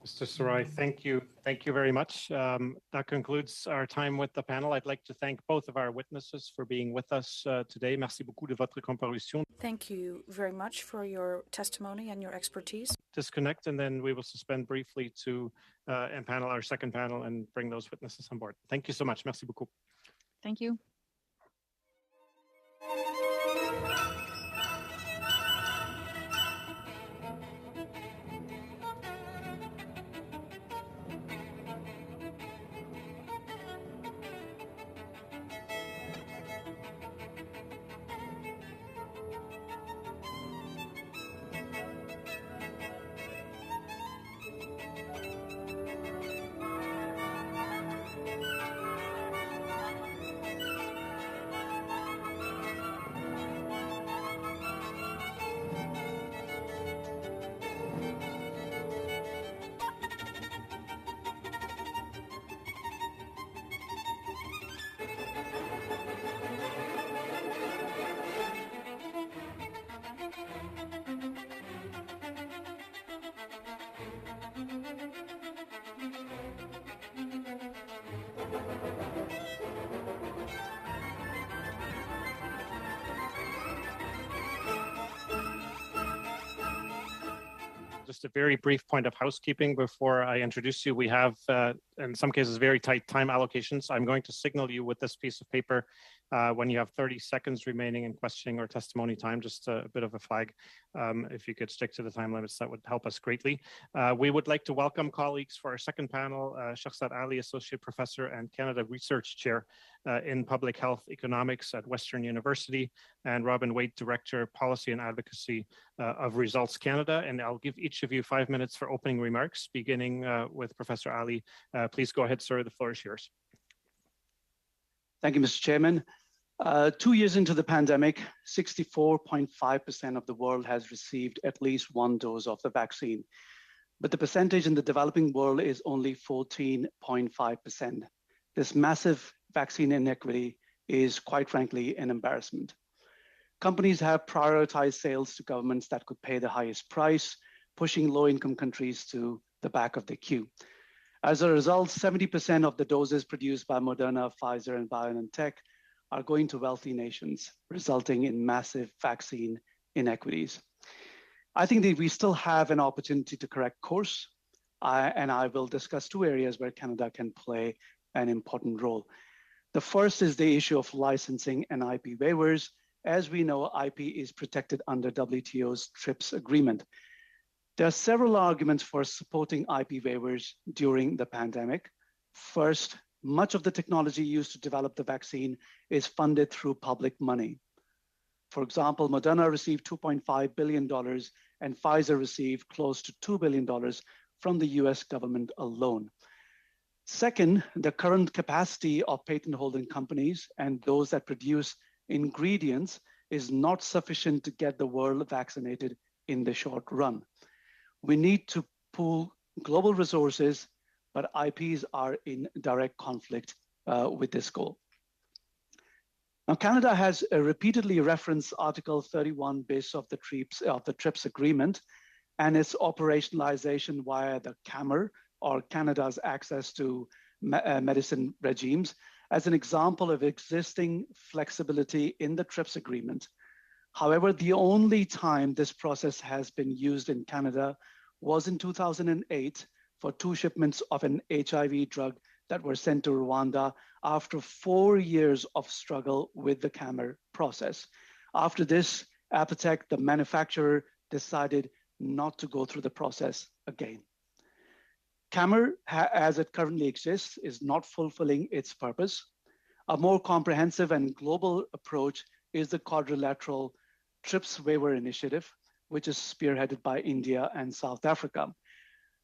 Mr. Sarai, thank you. Thank you very much. That concludes our time with the panel. I'd like to thank both of our witnesses for being with us today. Merci beaucoup de votre comparution. Thank you very much for your testimony and your expertise. Disconnect, and then we will suspend briefly to empanel our second panel and bring those witnesses on board. Thank you so much. Merci beaucoup. Thank you. Just a very brief point of housekeeping before I introduce you. We have, in some cases, very tight time allocations. I'm going to signal you with this piece of paper when you have 30 seconds remaining in questioning or testimony time, just a bit of a flag. If you could stick to the time limits, that would help us greatly. We would like to welcome colleagues for our second panel, Shahzad Ali, Associate Professor and Canada Research Chair in Public Health Economics at Western University, and Robin Waite, Director, Policy and Advocacy of Results Canada. And I'll give each of you 5 minutes for opening remarks, beginning with Professor Ali. Please go ahead, sir. The floor is yours. Thank you, Mr. Chairman. 2 years into the pandemic, 64.5% of the world has received at least one dose of the vaccine. But the percentage in the developing world is only 14.5%. This massive vaccine inequity is, quite frankly, an embarrassment. Companies have prioritized sales to governments that could pay the highest price, pushing low-income countries to the back of the queue. As a result, 70% of the doses produced by Moderna, Pfizer, and BioNTech are going to wealthy nations, resulting in massive vaccine inequities. I think that we still have an opportunity to correct course, and I will discuss two areas where Canada can play an important role. The first is the issue of licensing and IP waivers. As we know, IP is protected under WTO's TRIPS agreement. There are several arguments for supporting IP waivers during the pandemic. First, much of the technology used to develop the vaccine is funded through public money. For example, Moderna received $2.5 billion and Pfizer received close to $2 billion from the US government alone. Second, the current capacity of patent holding companies and those that produce ingredients is not sufficient to get the world vaccinated in the short run. We need to pool global resources, but IPs are in direct conflict with this goal. Now, Canada has repeatedly referenced Article 31 bis of the TRIPS agreement and its operationalization via the CAMR, or Canada's access to medicine regimes, as an example of existing flexibility in the TRIPS agreement. However, the only time this process has been used in Canada was in 2008 for 2 shipments of an HIV drug that were sent to Rwanda after 4 years of struggle with the CAMR process. After this, Apotek, the manufacturer, decided not to go through the process again. CAMR, as it currently exists, is not fulfilling its purpose. A more comprehensive and global approach is the quadrilateral TRIPS waiver initiative, which is spearheaded by India and South Africa.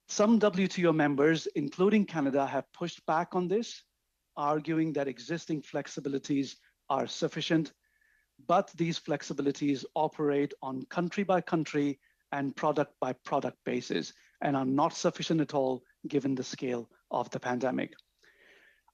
Some WTO members, including Canada, have pushed back on this, arguing that existing flexibilities are sufficient, but these flexibilities operate on country by country and product by product basis and are not sufficient at all given the scale of the pandemic.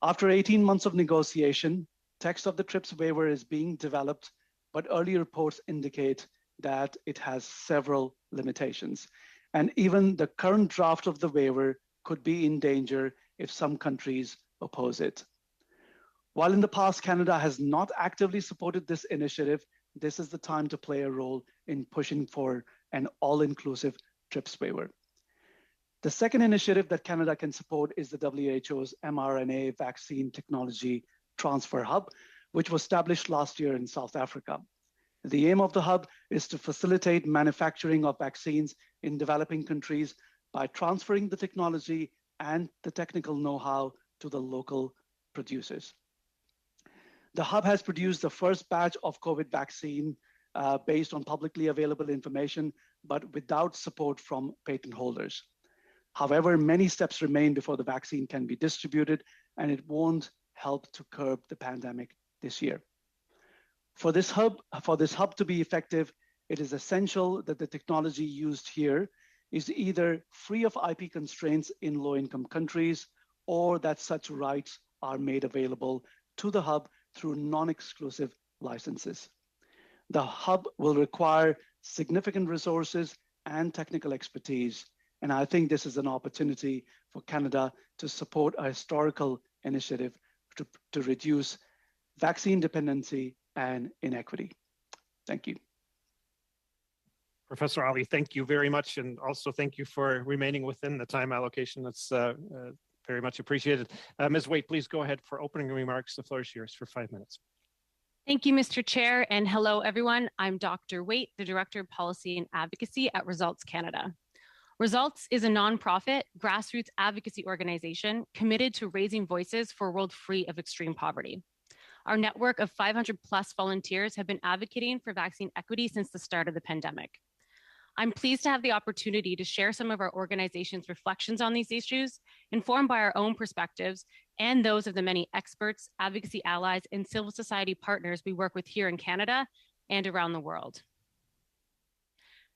After 18 months of negotiation, text of the TRIPS waiver is being developed, but early reports indicate that it has several limitations. And even the current draft of the waiver could be in danger if some countries oppose it. While in the past, Canada has not actively supported this initiative, this is the time to play a role in pushing for an all-inclusive TRIPS waiver. The second initiative that Canada can support is the WHO's mRNA Vaccine Technology Transfer Hub, which was established last year in South Africa. The aim of the hub is to facilitate manufacturing of vaccines in developing countries by transferring the technology and the technical know-how to the local producers. The hub has produced the first batch of COVID vaccine based on publicly available information, but without support from patent holders. However, many steps remain before the vaccine can be distributed, and it won't help to curb the pandemic this year. For this hub to be effective, it is essential that the technology used here is either free of IP constraints in low-income countries, or that such rights are made available to the hub through non-exclusive licenses. The hub will require significant resources and technical expertise, and I think this is an opportunity for Canada to support a historical initiative to reduce vaccine dependency and inequity. Thank you. Professor Ali, thank you very much. And also thank you for remaining within the time allocation. That's very much appreciated. Ms. Waite, please go ahead for opening remarks. The floor is yours for 5 minutes. Thank you, Mr. Chair, and hello, everyone. I'm Dr. Waite, the Director of Policy and Advocacy at Results Canada. Results is a nonprofit, grassroots advocacy organization committed to raising voices for a world free of extreme poverty. Our network of 500 plus volunteers have been advocating for vaccine equity since the start of the pandemic. I'm pleased to have the opportunity to share some of our organization's reflections on these issues, informed by our own perspectives and those of the many experts, advocacy allies, and civil society partners we work with here in Canada and around the world.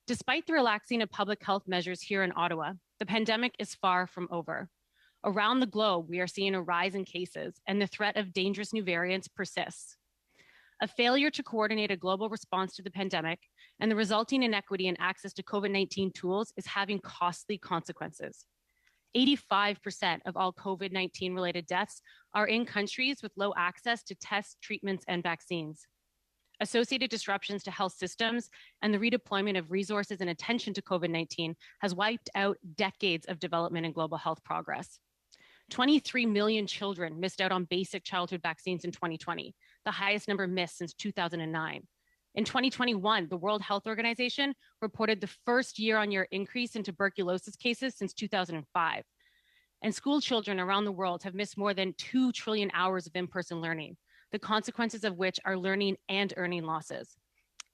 Despite the relaxing of public health measures here in Ottawa, the pandemic is far from over. Around the globe, we are seeing a rise in cases, and the threat of dangerous new variants persists. A failure to coordinate a global response to the pandemic and the resulting inequity in access to COVID-19 tools is having costly consequences. 85% of all COVID-19 related deaths are in countries with low access to tests, treatments, and vaccines. Associated disruptions to health systems and the redeployment of resources and attention to COVID-19 has wiped out decades of development and global health progress. 23 million children missed out on basic childhood vaccines in 2020, the highest number missed since 2009. In 2021, the World Health Organization reported the first year-on-year increase in tuberculosis cases since 2005. And school children around the world have missed more than 2 trillion hours of in-person learning, the consequences of which are learning and earning losses.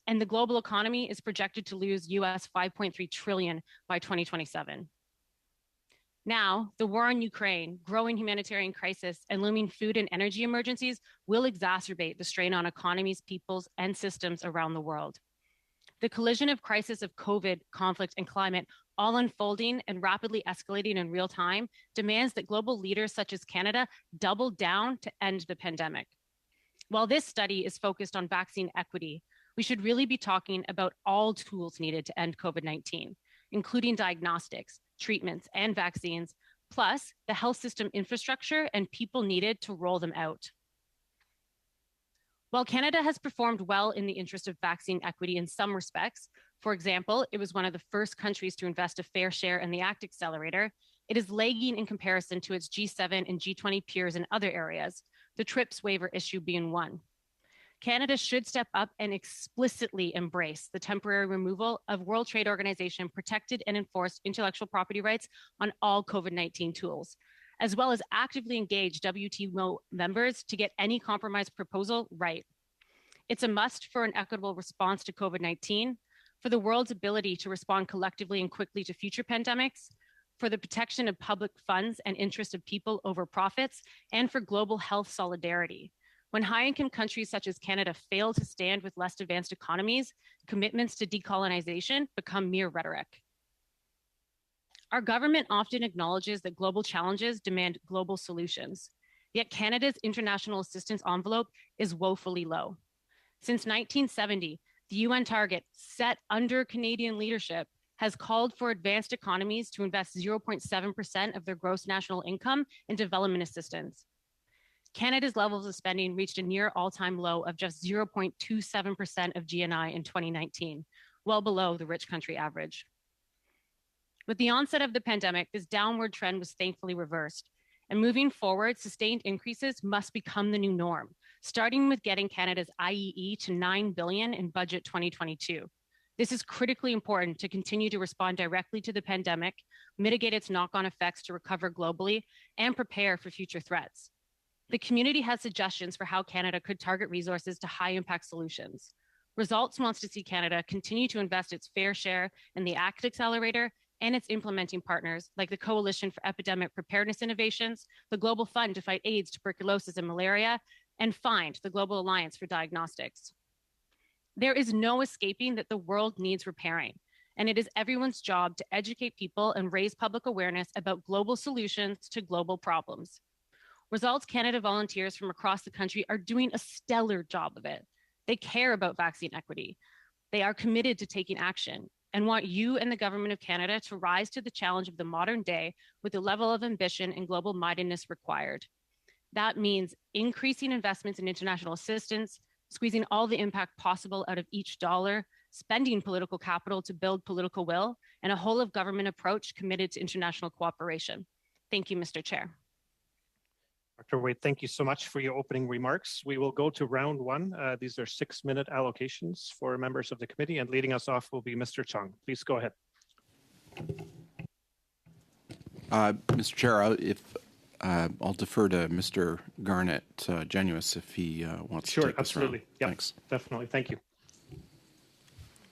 And the global economy is projected to lose US $5.3 trillion by 2027. Now, the war in Ukraine, growing humanitarian crisis, and looming food and energy emergencies will exacerbate the strain on economies, peoples, and systems around the world. The collision of crisis of COVID, conflict, and climate, all unfolding and rapidly escalating in real time, demands that global leaders such as Canada double down to end the pandemic. While this study is focused on vaccine equity, we should really be talking about all tools needed to end COVID-19, including diagnostics, treatments, and vaccines, plus the health system infrastructure and people needed to roll them out. While Canada has performed well in the interest of vaccine equity in some respects, for example, it was one of the first countries to invest a fair share in the ACT Accelerator, it is lagging in comparison to its G7 and G20 peers in other areas, the TRIPS waiver issue being one. Canada should step up and explicitly embrace the temporary removal of World Trade Organization protected and enforced intellectual property rights on all COVID-19 tools, as well as actively engage WTO members to get any compromise proposal right. It's a must for an equitable response to COVID-19, for the world's ability to respond collectively and quickly to future pandemics, for the protection of public funds and interests of people over profits, and for global health solidarity. When high-income countries such as Canada fail to stand with less advanced economies, commitments to decolonization become mere rhetoric. Our government often acknowledges that global challenges demand global solutions, yet Canada's international assistance envelope is woefully low. Since 1970, the UN target set under Canadian leadership has called for advanced economies to invest 0.7% of their gross national income in development assistance. Canada's levels of spending reached a near all-time low of just 0.27% of GNI in 2019, well below the rich country average. With the onset of the pandemic, this downward trend was thankfully reversed. And moving forward, sustained increases must become the new norm, starting with getting Canada's IEE to $9 billion in budget 2022. This is critically important to continue to respond directly to the pandemic, mitigate its knock-on effects to recover globally, and prepare for future threats. The community has suggestions for how Canada could target resources to high-impact solutions. Results wants to see Canada continue to invest its fair share in the ACT Accelerator and its implementing partners like the Coalition for Epidemic Preparedness Innovations, the Global Fund to fight AIDS, tuberculosis, and malaria, and FIND, the Global Alliance for Diagnostics. There is no escaping that the world needs repairing, and it is everyone's job to educate people and raise public awareness about global solutions to global problems. Results Canada volunteers from across the country are doing a stellar job of it. They care about vaccine equity. They are committed to taking action and want you and the government of Canada to rise to the challenge of the modern day with the level of ambition and global mindedness required. That means increasing investments in international assistance, squeezing all the impact possible out of each dollar, spending political capital to build political will, and a whole of government approach committed to international cooperation. Thank you, Mr. Chair. Dr. Wade, thank you so much for your opening remarks. We will go to round one. These are 6-minute allocations for members of the committee, and leading us off will be Mr. Chung. Please go ahead. Mr. Chair, I'll defer to Mr. Garnett Genuis if he wants to take this round. Absolutely. Yeah, thanks. Definitely. Thank you.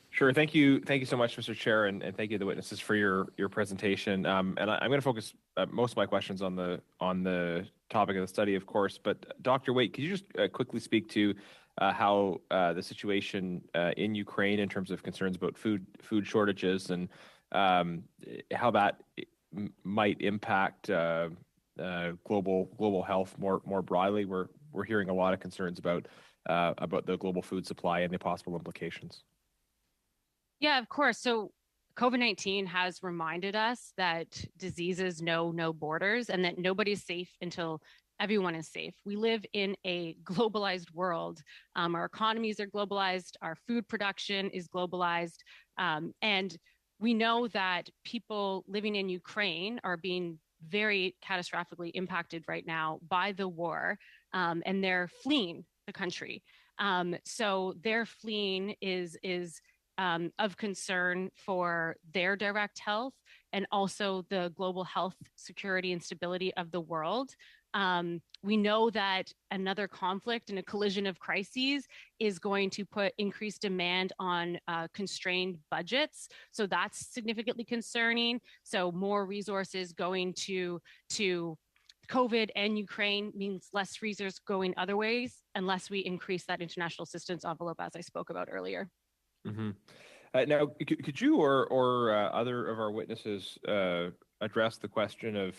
Sure. Thank you so much, Mr. Chair, and thank you to the witnesses for your presentation. And I'm going to focus most of my questions on the topic of the study, of course. But Dr. Waite, could you just quickly speak to how the situation in Ukraine in terms of concerns about food shortages and how that might impact global health more broadly? We're hearing a lot of concerns about the global food supply and the possible implications. Yeah, of course. So COVID-19 has reminded us that diseases know no borders and that nobody's safe until everyone is safe. We live in a globalized world. Our economies are globalized. Our food production is globalized. And we know that people living in Ukraine are being very catastrophically impacted right now by the war, and they're fleeing the country. So their fleeing is of concern for their direct health and also the global health security and stability of the world. We know that another conflict and a collision of crises is going to put increased demand on constrained budgets. So that's significantly concerning. So more resources going to COVID and Ukraine means less resources going other ways unless we increase that international assistance envelope, as I spoke about earlier. Mm-hmm. Now, could you or other of our witnesses address the question of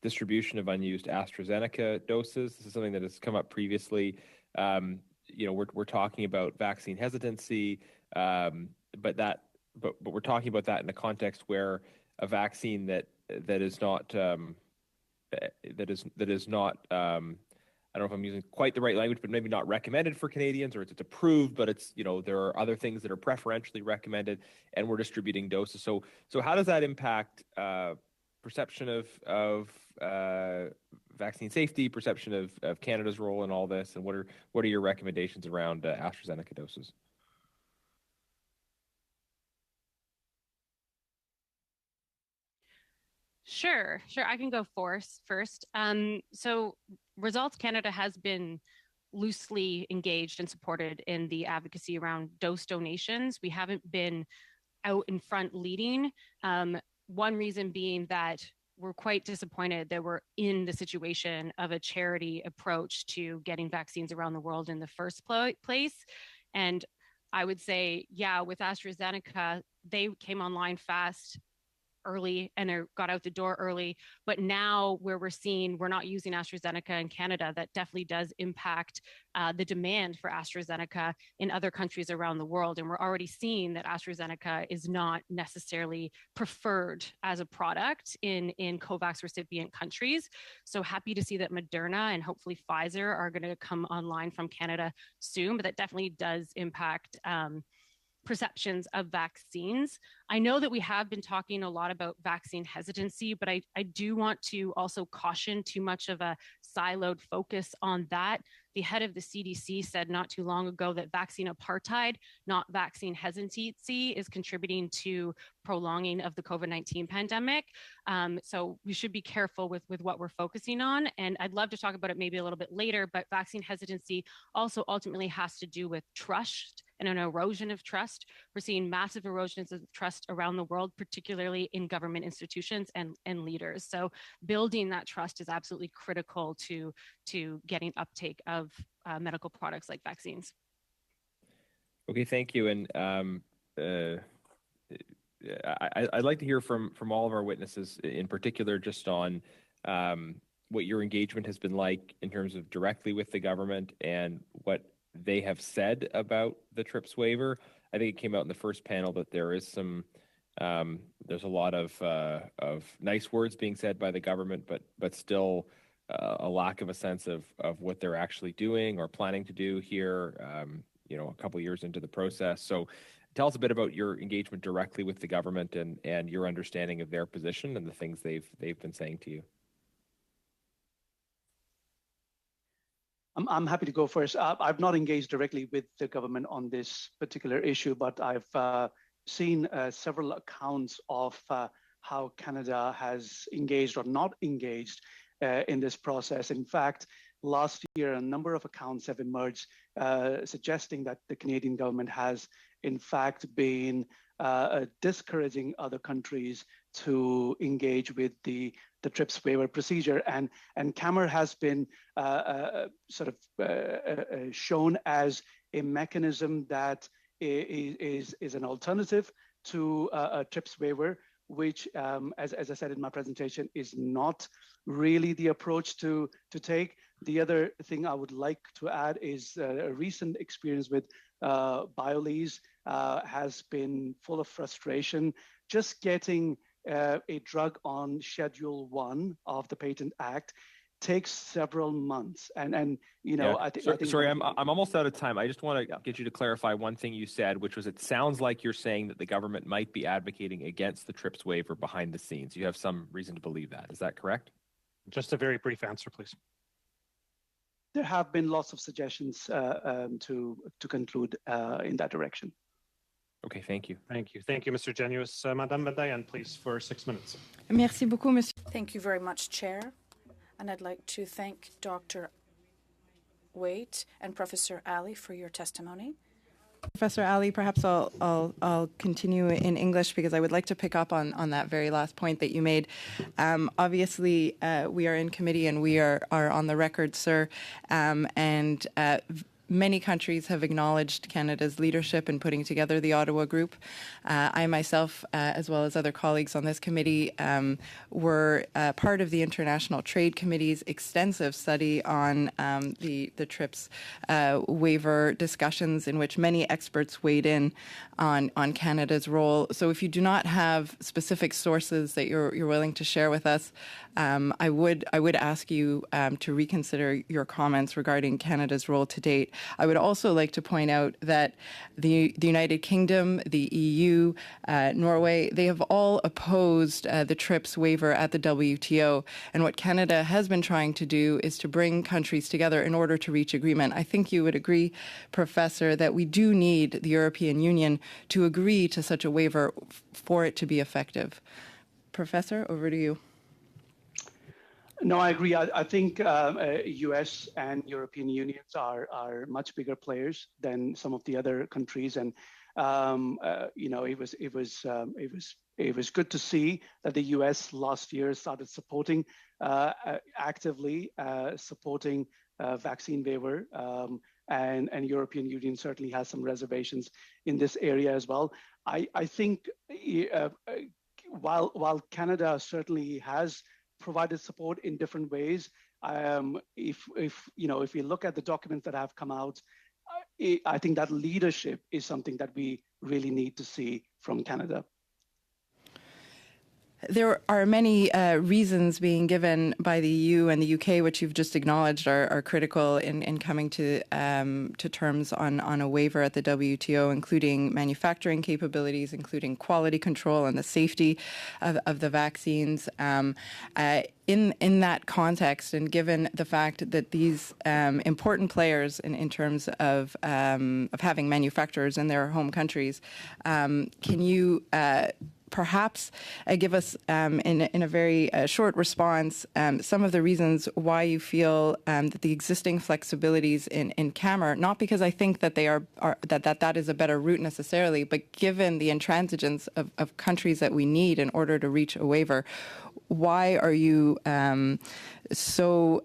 distribution of unused AstraZeneca doses? This is something that has come up previously. We're talking about vaccine hesitancy, but we're talking about that in a context where a vaccine that is not I don't know if I'm using quite the right language, but maybe not recommended for Canadians, or it's approved, but it's, there are other things that are preferentially recommended, and we're distributing doses. So how does that impact perception of vaccine safety, perception of Canada's role in all this, and what are your recommendations around AstraZeneca doses? Sure. I can go first. So Results Canada has been loosely engaged and supported in the advocacy around dose donations. We haven't been out in front leading. One reason being that we're quite disappointed that we're in the situation of a charity approach to getting vaccines around the world in the first place. And I would say, with AstraZeneca, they came online fast, early, and got out the door early. But now where we're seeing we're not using AstraZeneca in Canada, that definitely does impact the demand for AstraZeneca in other countries around the world. And we're already seeing that AstraZeneca is not necessarily preferred as a product in COVAX recipient countries. So happy to see that Moderna and hopefully Pfizer are going to come online from Canada soon, but that definitely does impact perceptions of vaccines. I know that we have been talking a lot about vaccine hesitancy, but I do want to also caution too much of a siloed focus on that. The head of the CDC said not too long ago that vaccine apartheid, not vaccine hesitancy, is contributing to prolonging of the COVID-19 pandemic. So we should be careful with what we're focusing on. And I'd love to talk about it maybe a little bit later, but vaccine hesitancy also ultimately has to do with trust and an erosion of trust. We're seeing massive erosions of trust around the world, particularly in government institutions and leaders. So building that trust is absolutely critical to getting uptake of medical products like vaccines. Okay, thank you. And I'd like to hear from all of our witnesses, in particular, just on what your engagement has been like in terms of directly with the government and what they have said about the TRIPS waiver. I think it came out in the first panel that there is there's a lot of nice words being said by the government, but still a lack of a sense of what they're actually doing or planning to do here, a couple of years into the process. So tell us a bit about your engagement directly with the government and your understanding of their position and the things they've been saying to you. I'm happy to go first. I've not engaged directly with the government on this particular issue, but I've seen several accounts of how Canada has engaged or not engaged in this process. In fact, last year, a number of accounts have emerged suggesting that the Canadian government has, in fact, been discouraging other countries to engage with the TRIPS waiver procedure. And CAMR has been shown as a mechanism that is an alternative to a TRIPS waiver, which, as I said in my presentation, is not really the approach to take. The other thing I would like to add is a recent experience with BioLease has been full of frustration. Just getting a drug on Schedule 1 of the Patent Act takes several months. And I think sorry, I'm almost out of time. I just want to get you to clarify one thing you said, which was it sounds like you're saying that the government might be advocating against the TRIPS waiver behind the scenes. You have some reason to believe that. Is that correct? Just a very brief answer, please. There have been lots of suggestions to conclude in that direction. Okay, thank you. Thank you. Thank you, Mr. Genuis. Madame Badayan, please, for 6 minutes. Merci beaucoup, Monsieur. Thank you very much, Chair. And I'd like to thank Dr. Waite and Professor Ali for your testimony. Professor Ali, perhaps I'll continue in English because I would like to pick up on that very last point that you made. Obviously, we are in committee and we are on the record, sir, and many countries have acknowledged Canada's leadership in putting together the Ottawa Group. I myself, as well as other colleagues on this committee, were part of the International Trade Committee's extensive study on the TRIPS waiver discussions, in which many experts weighed in on Canada's role. So if you do not have specific sources that you're willing to share with us, I would ask you to reconsider your comments regarding Canada's role to date. I would also like to point out that the United Kingdom, the EU, Norway, they have all opposed the TRIPS waiver at the WTO. And what Canada has been trying to do is to bring countries together in order to reach agreement. I think you would agree, Professor, that we do need the European Union to agree to such a waiver for it to be effective. Professor, over to you. No, I agree. I think U.S. and European unions are much bigger players than some of the other countries, and it was good to see that the U.S. last year started supporting actively supporting vaccine waiver, and European Union certainly has some reservations in this area as well. I think while Canada certainly has provided support in different ways. If we look at the documents that have come out, I think that leadership is something that we really need to see from Canada. There are many reasons being given by the EU and the UK, which you've just acknowledged are critical in coming to terms on a waiver at the WTO, including manufacturing capabilities, including quality control and the safety of the vaccines. In that context, and given the fact that these important players in terms of having manufacturers in their home countries, can you perhaps give us, in a very short response, some of the reasons why you feel that the existing flexibilities in CAMR, not because I think that they are that is a better route necessarily, but given the intransigence of countries that we need in order to reach a waiver, why are you so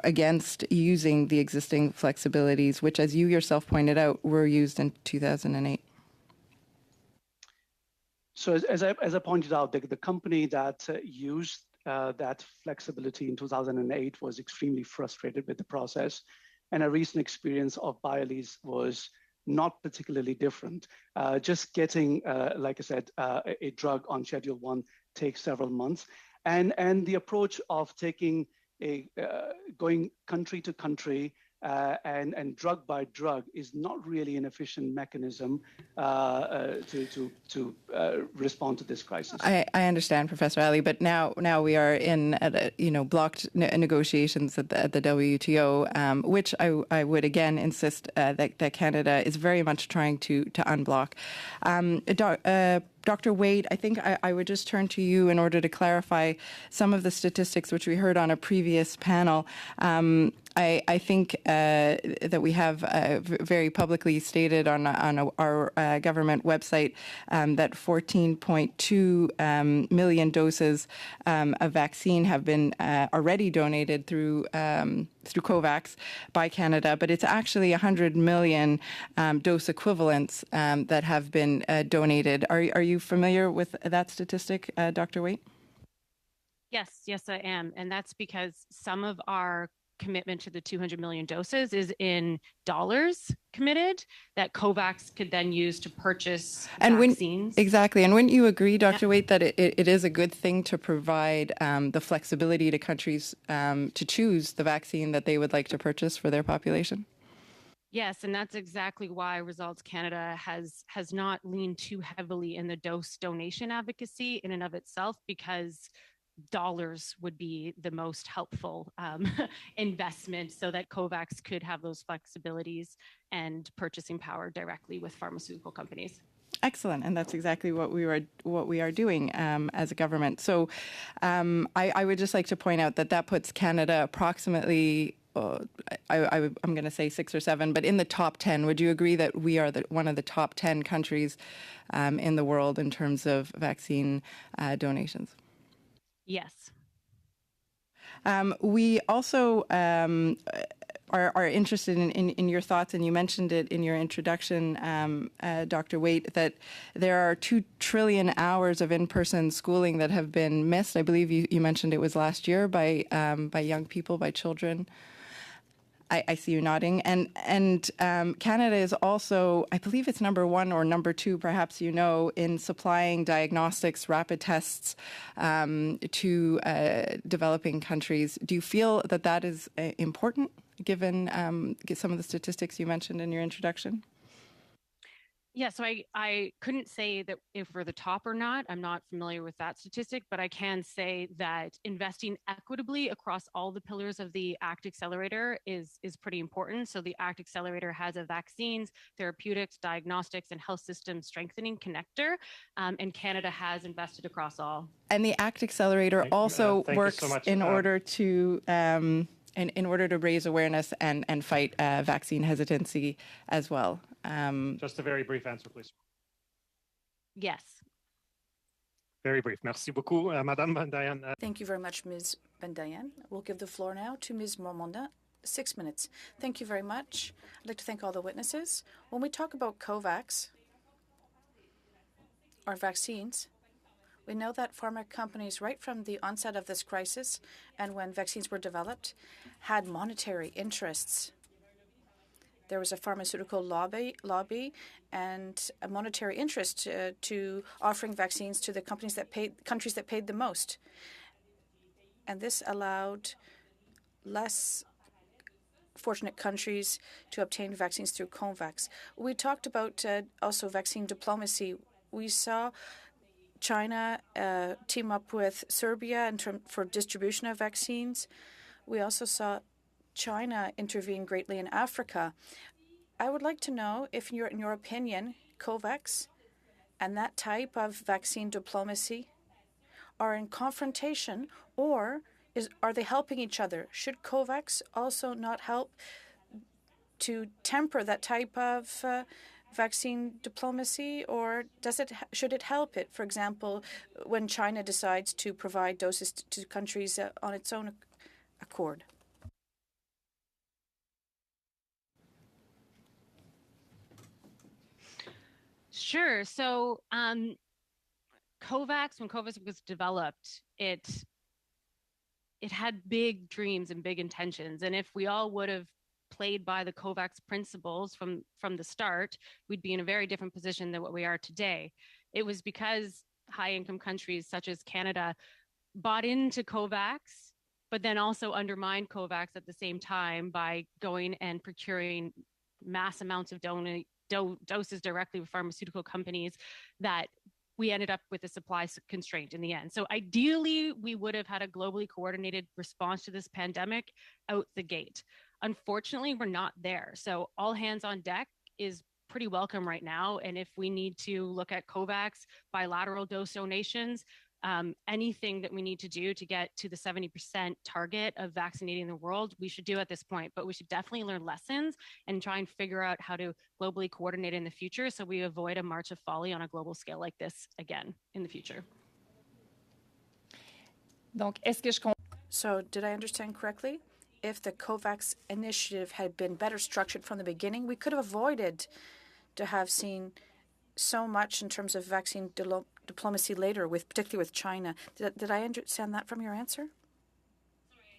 against using the existing flexibilities, which, as you yourself pointed out, were used in 2008? So as I pointed out, the company that used that flexibility in 2008 was extremely frustrated with the process. And a recent experience of BioLease was not particularly different. Just getting, like I said, a drug on Schedule 1 takes several months. And the approach of taking going country to country and drug by drug is not really an efficient mechanism to respond to this crisis. I understand, Professor Ali, but now we are in blocked negotiations at the WTO, which I would again insist that Canada is very much trying to unblock. Dr. Waite, I think I would just turn to you in order to clarify some of the statistics which we heard on a previous panel. I think that we have very publicly stated on our government website that 14.2 million doses of vaccine have been already donated through COVAX by Canada, but it's actually 100 million dose equivalents that have been donated. Are you familiar with that statistic, Dr. Waite? Yes, I am. And that's because some of our commitment to the 200 million doses is in dollars committed that COVAX could then use to purchase vaccines. Exactly. And wouldn't you agree, Dr. Waite, that it is a good thing to provide the flexibility to countries to choose the vaccine that they would like to purchase for their population? Yes, and that's exactly why Results Canada has not leaned too heavily in the dose donation advocacy in and of itself, because dollars would be the most helpful investment so that COVAX could have those flexibilities and purchasing power directly with pharmaceutical companies. Excellent, and that's exactly what we are doing as a government. So, I would just like to point out that puts Canada approximately, I'm going to say 6 or 7, but in the top 10. Would you agree that we are one of the top 10 countries in the world in terms of vaccine donations? Yes. We also are interested in your thoughts, and you mentioned it in your introduction, Dr. Waite, that there are 2 trillion hours of in-person schooling that have been missed. I believe you mentioned it was last year by young people, by children. I see you nodding. And Canada is also, I believe it's number 1 or number 2, perhaps you know, in supplying diagnostics, rapid tests to developing countries. Do you feel that is important, given some of the statistics you mentioned in your introduction? Yeah, so I couldn't say that if we're the top or not. I'm not familiar with that statistic, but I can say that investing equitably across all the pillars of the ACT Accelerator is pretty important. So the ACT Accelerator has a vaccines, therapeutics, diagnostics, and health system strengthening connector, and Canada has invested across all. And the ACT Accelerator also works so much. in order to in order to raise awareness and fight vaccine hesitancy as well. Just a very brief answer, please. Yes. Very brief. Merci beaucoup, Madame Bandayan. Thank you very much, Ms. Bandayan. We'll give the floor now to Ms. Mormonda. 6 minutes. Thank you very much. I'd like to thank all the witnesses. When we talk about COVAX, or vaccines, we know that pharma companies, right from the onset of this crisis and when vaccines were developed, had monetary interests. There was a pharmaceutical lobby and a monetary interest to offering vaccines to the countries that paid the most. And this allowed less fortunate countries to obtain vaccines through COVAX. We talked about also vaccine diplomacy. We saw China team up with Serbia for distribution of vaccines. We also saw China intervene greatly in Africa. I would like to know if, in your opinion, COVAX and that type of vaccine diplomacy are in confrontation, or are they helping each other? Should COVAX also not help to temper that type of vaccine diplomacy, or should it help it? For example, when China decides to provide doses to countries on its own accord. Sure. So COVAX, when COVAX was developed, it had big dreams and big intentions. And if we all would have played by the COVAX principles from the start, we'd be in a very different position than what we are today. It was because high-income countries such as Canada bought into COVAX, but then also undermined COVAX at the same time by going and procuring mass amounts of doses directly with pharmaceutical companies, that we ended up with a supply constraint in the end. So ideally, we would have had a globally coordinated response to this pandemic out the gate. Unfortunately, we're not there. So all hands on deck is pretty welcome right now. And if we need to look at COVAX, bilateral dose donations, anything that we need to do to get to the 70% target of vaccinating the world, we should do at this point. But we should definitely learn lessons and try and figure out how to globally coordinate in the future so we avoid a march of folly on a global scale like this again in the future. So did I understand correctly? If the COVAX initiative had been better structured from the beginning, we could have avoided to have seen so much in terms of vaccine diplomacy later, particularly with China. Did I understand that from your answer?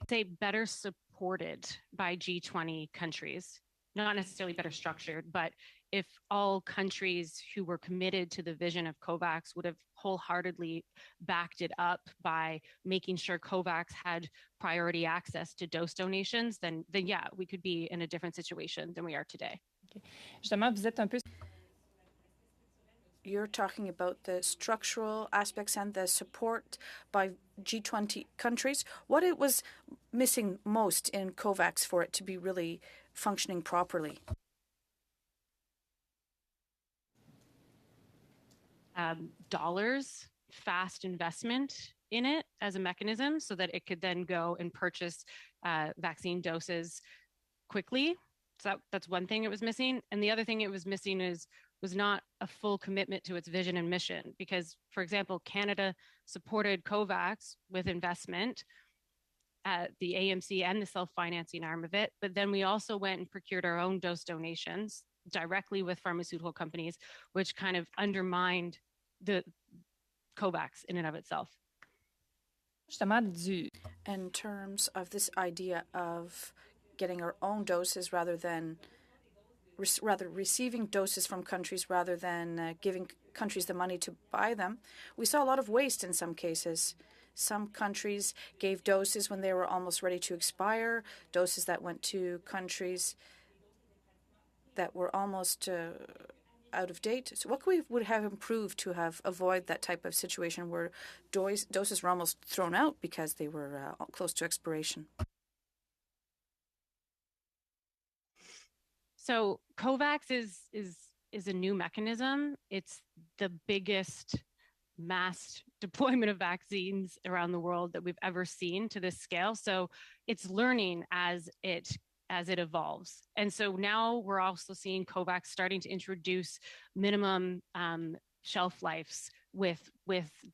Say better supported by G20 countries, not necessarily better structured, but if all countries who were committed to the vision of COVAX would have wholeheartedly backed it up by making sure COVAX had priority access to dose donations, then yeah, we could be in a different situation than we are today. you're talking about the structural aspects and the support by G20 countries. What it was missing most in COVAX for it to be really functioning properly? Dollars, fast investment in it as a mechanism so that it could then go and purchase vaccine doses quickly. So that's one thing it was missing. And the other thing it was missing was not a full commitment to its vision and mission. Because, for example, Canada supported COVAX with investment at the AMC and the self-financing arm of it. But then we also went and procured our own dose donations directly with pharmaceutical companies, which kind of undermined the COVAX in and of itself. In terms of this idea of getting our own doses rather receiving doses from countries rather than giving countries the money to buy them, we saw a lot of waste in some cases. Some countries gave doses when they were almost ready to expire, doses that went to countries that were almost out of date. So what would have improved to have avoid that type of situation where doses were almost thrown out because they were close to expiration? So COVAX is a new mechanism. It's the biggest mass deployment of vaccines around the world that we've ever seen to this scale. So it's learning as it evolves. And so now we're also seeing COVAX starting to introduce minimum shelf lives with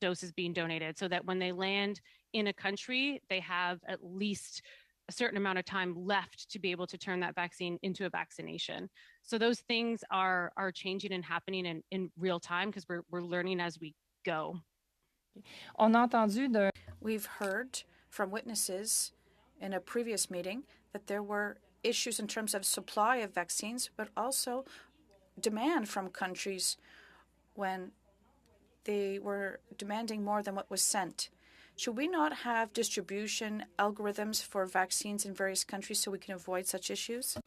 doses being donated so that when they land in a country, they have at least a certain amount of time left to be able to turn that vaccine into a vaccination. So those things are changing and happening in real time because we're learning as we go. We've heard from witnesses in a previous meeting that there were issues in terms of supply of vaccines, but also demand from countries when they were demanding more than what was sent. Should we not have distribution algorithms for vaccines in various countries so we can avoid such issues?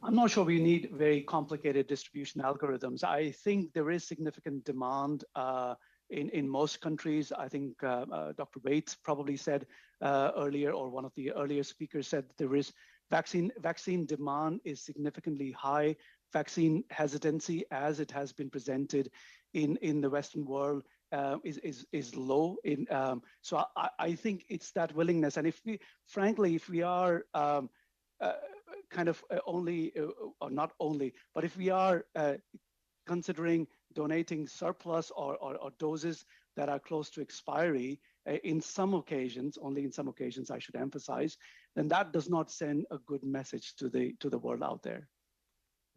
I'm not sure we need very complicated distribution algorithms. I think there is significant demand in most countries. I think Dr. Bates probably said earlier, or one of the earlier speakers said, there is vaccine demand is significantly high. Vaccine hesitancy, as it has been presented in the Western world, is low. So I think it's that willingness. And if we are kind of only, or not only, but if we are considering donating surplus or doses that are close to expiry in some occasions, only in some occasions I should emphasize, then that does not send a good message to the world out there.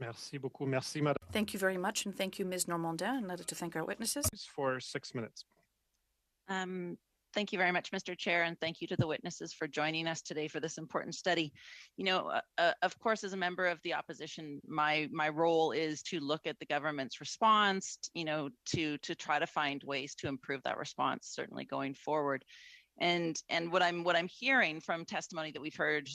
Merci beaucoup. Merci, Madame. Thank you very much, and thank you, Ms. Normandin, and I'd like to thank our witnesses. For 6 minutes. Thank you very much, Mr. Chair, and thank you to the witnesses for joining us today for this important study. You know, of course, as a member of the opposition, my role is to look at the government's response, you know, to try to find ways to improve that response, certainly going forward. And what I'm hearing from testimony that we've heard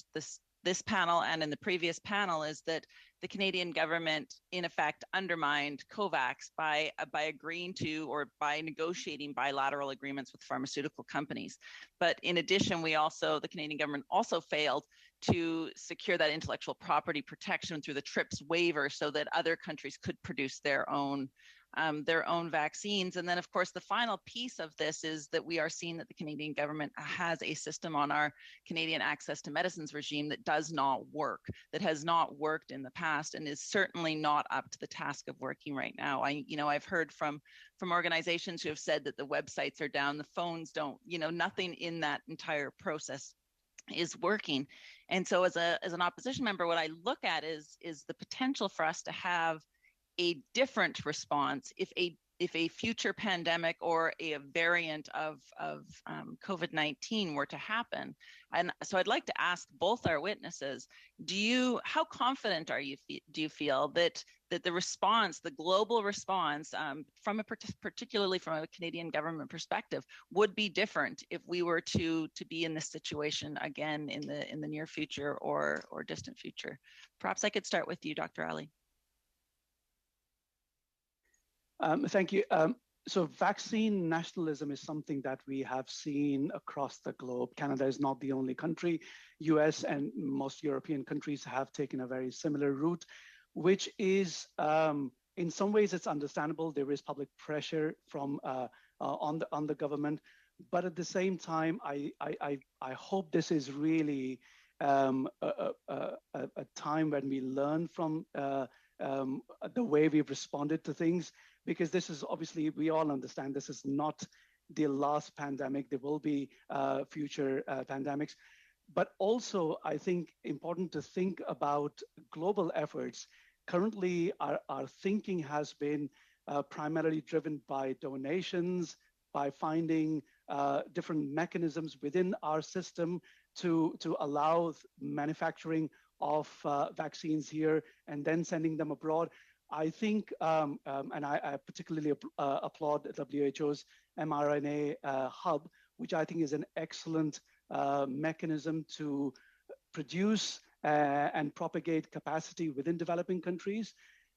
this panel and in the previous panel is that the Canadian government, in effect, undermined COVAX by agreeing to or by negotiating bilateral agreements with pharmaceutical companies. But in addition, the Canadian government also failed to secure that intellectual property protection through the TRIPS waiver so that other countries could produce their own vaccines. And then, of course, the final piece of this is that we are seeing that the Canadian government has a system on our Canadian access to medicines regime that does not work, that has not worked in the past, and is certainly not up to the task of working right now. I've heard from organizations who have said that the websites are down, the phones don't, nothing in that entire process is working. And so as an opposition member, what I look at is the potential for us to have a different response if a if a future pandemic or a variant of COVID-19 were to happen. And so I'd like to ask both our witnesses, how confident do you feel that the response, the global response, particularly from a Canadian government perspective, would be different if we were to be in this situation again in the near future or distant future? Perhaps I could start with you, Dr. Ali. Thank you. So vaccine nationalism is something that we have seen across the globe. Canada is not the only country. US and most European countries have taken a very similar route, which is, in some ways, it's understandable. There is public pressure from on the government, but at the same time, I hope this is really a time when we learn from the way we've responded to things. Because this is obviously, we all understand this is not the last pandemic. There will be future pandemics. But also, I think important to think about global efforts. Currently, our thinking has been primarily driven by donations, by finding different mechanisms within our system to allow manufacturing of vaccines here and then sending them abroad. I think, and I particularly applaud WHO's mRNA hub, which I think is an excellent mechanism to produce and propagate capacity within developing countries.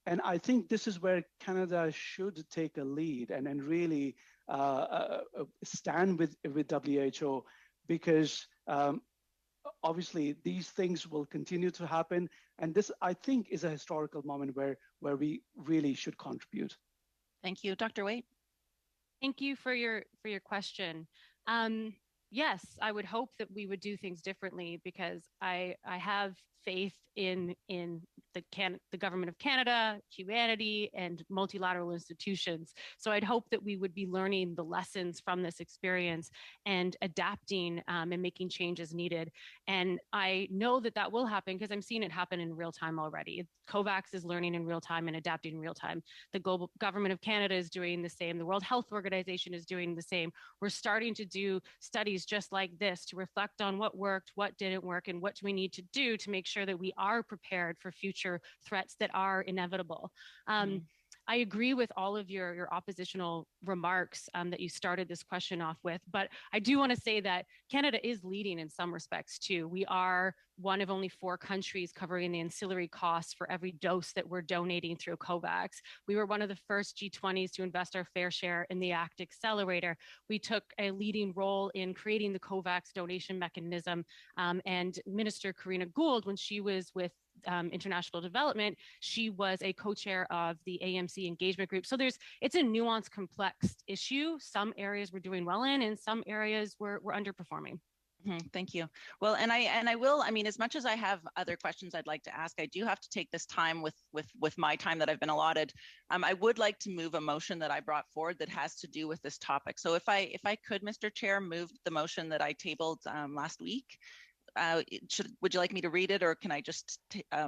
And I think this is where Canada should take a lead and really stand with WHO, because obviously these things will continue to happen. And this, I think, is a historical moment where we really should contribute. Thank you. Dr. Waite? Thank you for your question. Yes, I would hope that we would do things differently, because I have faith in the government of Canada, humanity, and multilateral institutions. So I'd hope that we would be learning the lessons from this experience and adapting and making changes needed. And I know that will happen because I'm seeing it happen in real time already. COVAX is learning in real time and adapting in real time. The global government of Canada is doing the same. The World Health Organization is doing the same. We're starting to do studies just like this to reflect on what worked, what didn't work, and what do we need to do to make sure that we are prepared for future threats that are inevitable. I agree with all of your oppositional remarks that you started this question off with, but I do want to say that Canada is leading in some respects too. We are one of only 4 countries covering the ancillary costs for every dose that we're donating through COVAX. We were one of the first G20s to invest our fair share in the ACT Accelerator. We took a leading role in creating the COVAX donation mechanism, and Minister Karina Gould, when she was with international development, she was a co-chair of the AMC engagement group. So it's a nuanced, complex issue. Some areas we're doing well in, and some areas we're underperforming. Thank you. Well, and I will, I mean, as much as I have other questions I'd like to ask, I do have to take this time with my time that I've been allotted. I would like to move a motion that I brought forward that has to do with this topic. So if I could, Mr. Chair, move the motion that I tabled last week. Would you like me to read it, or can I just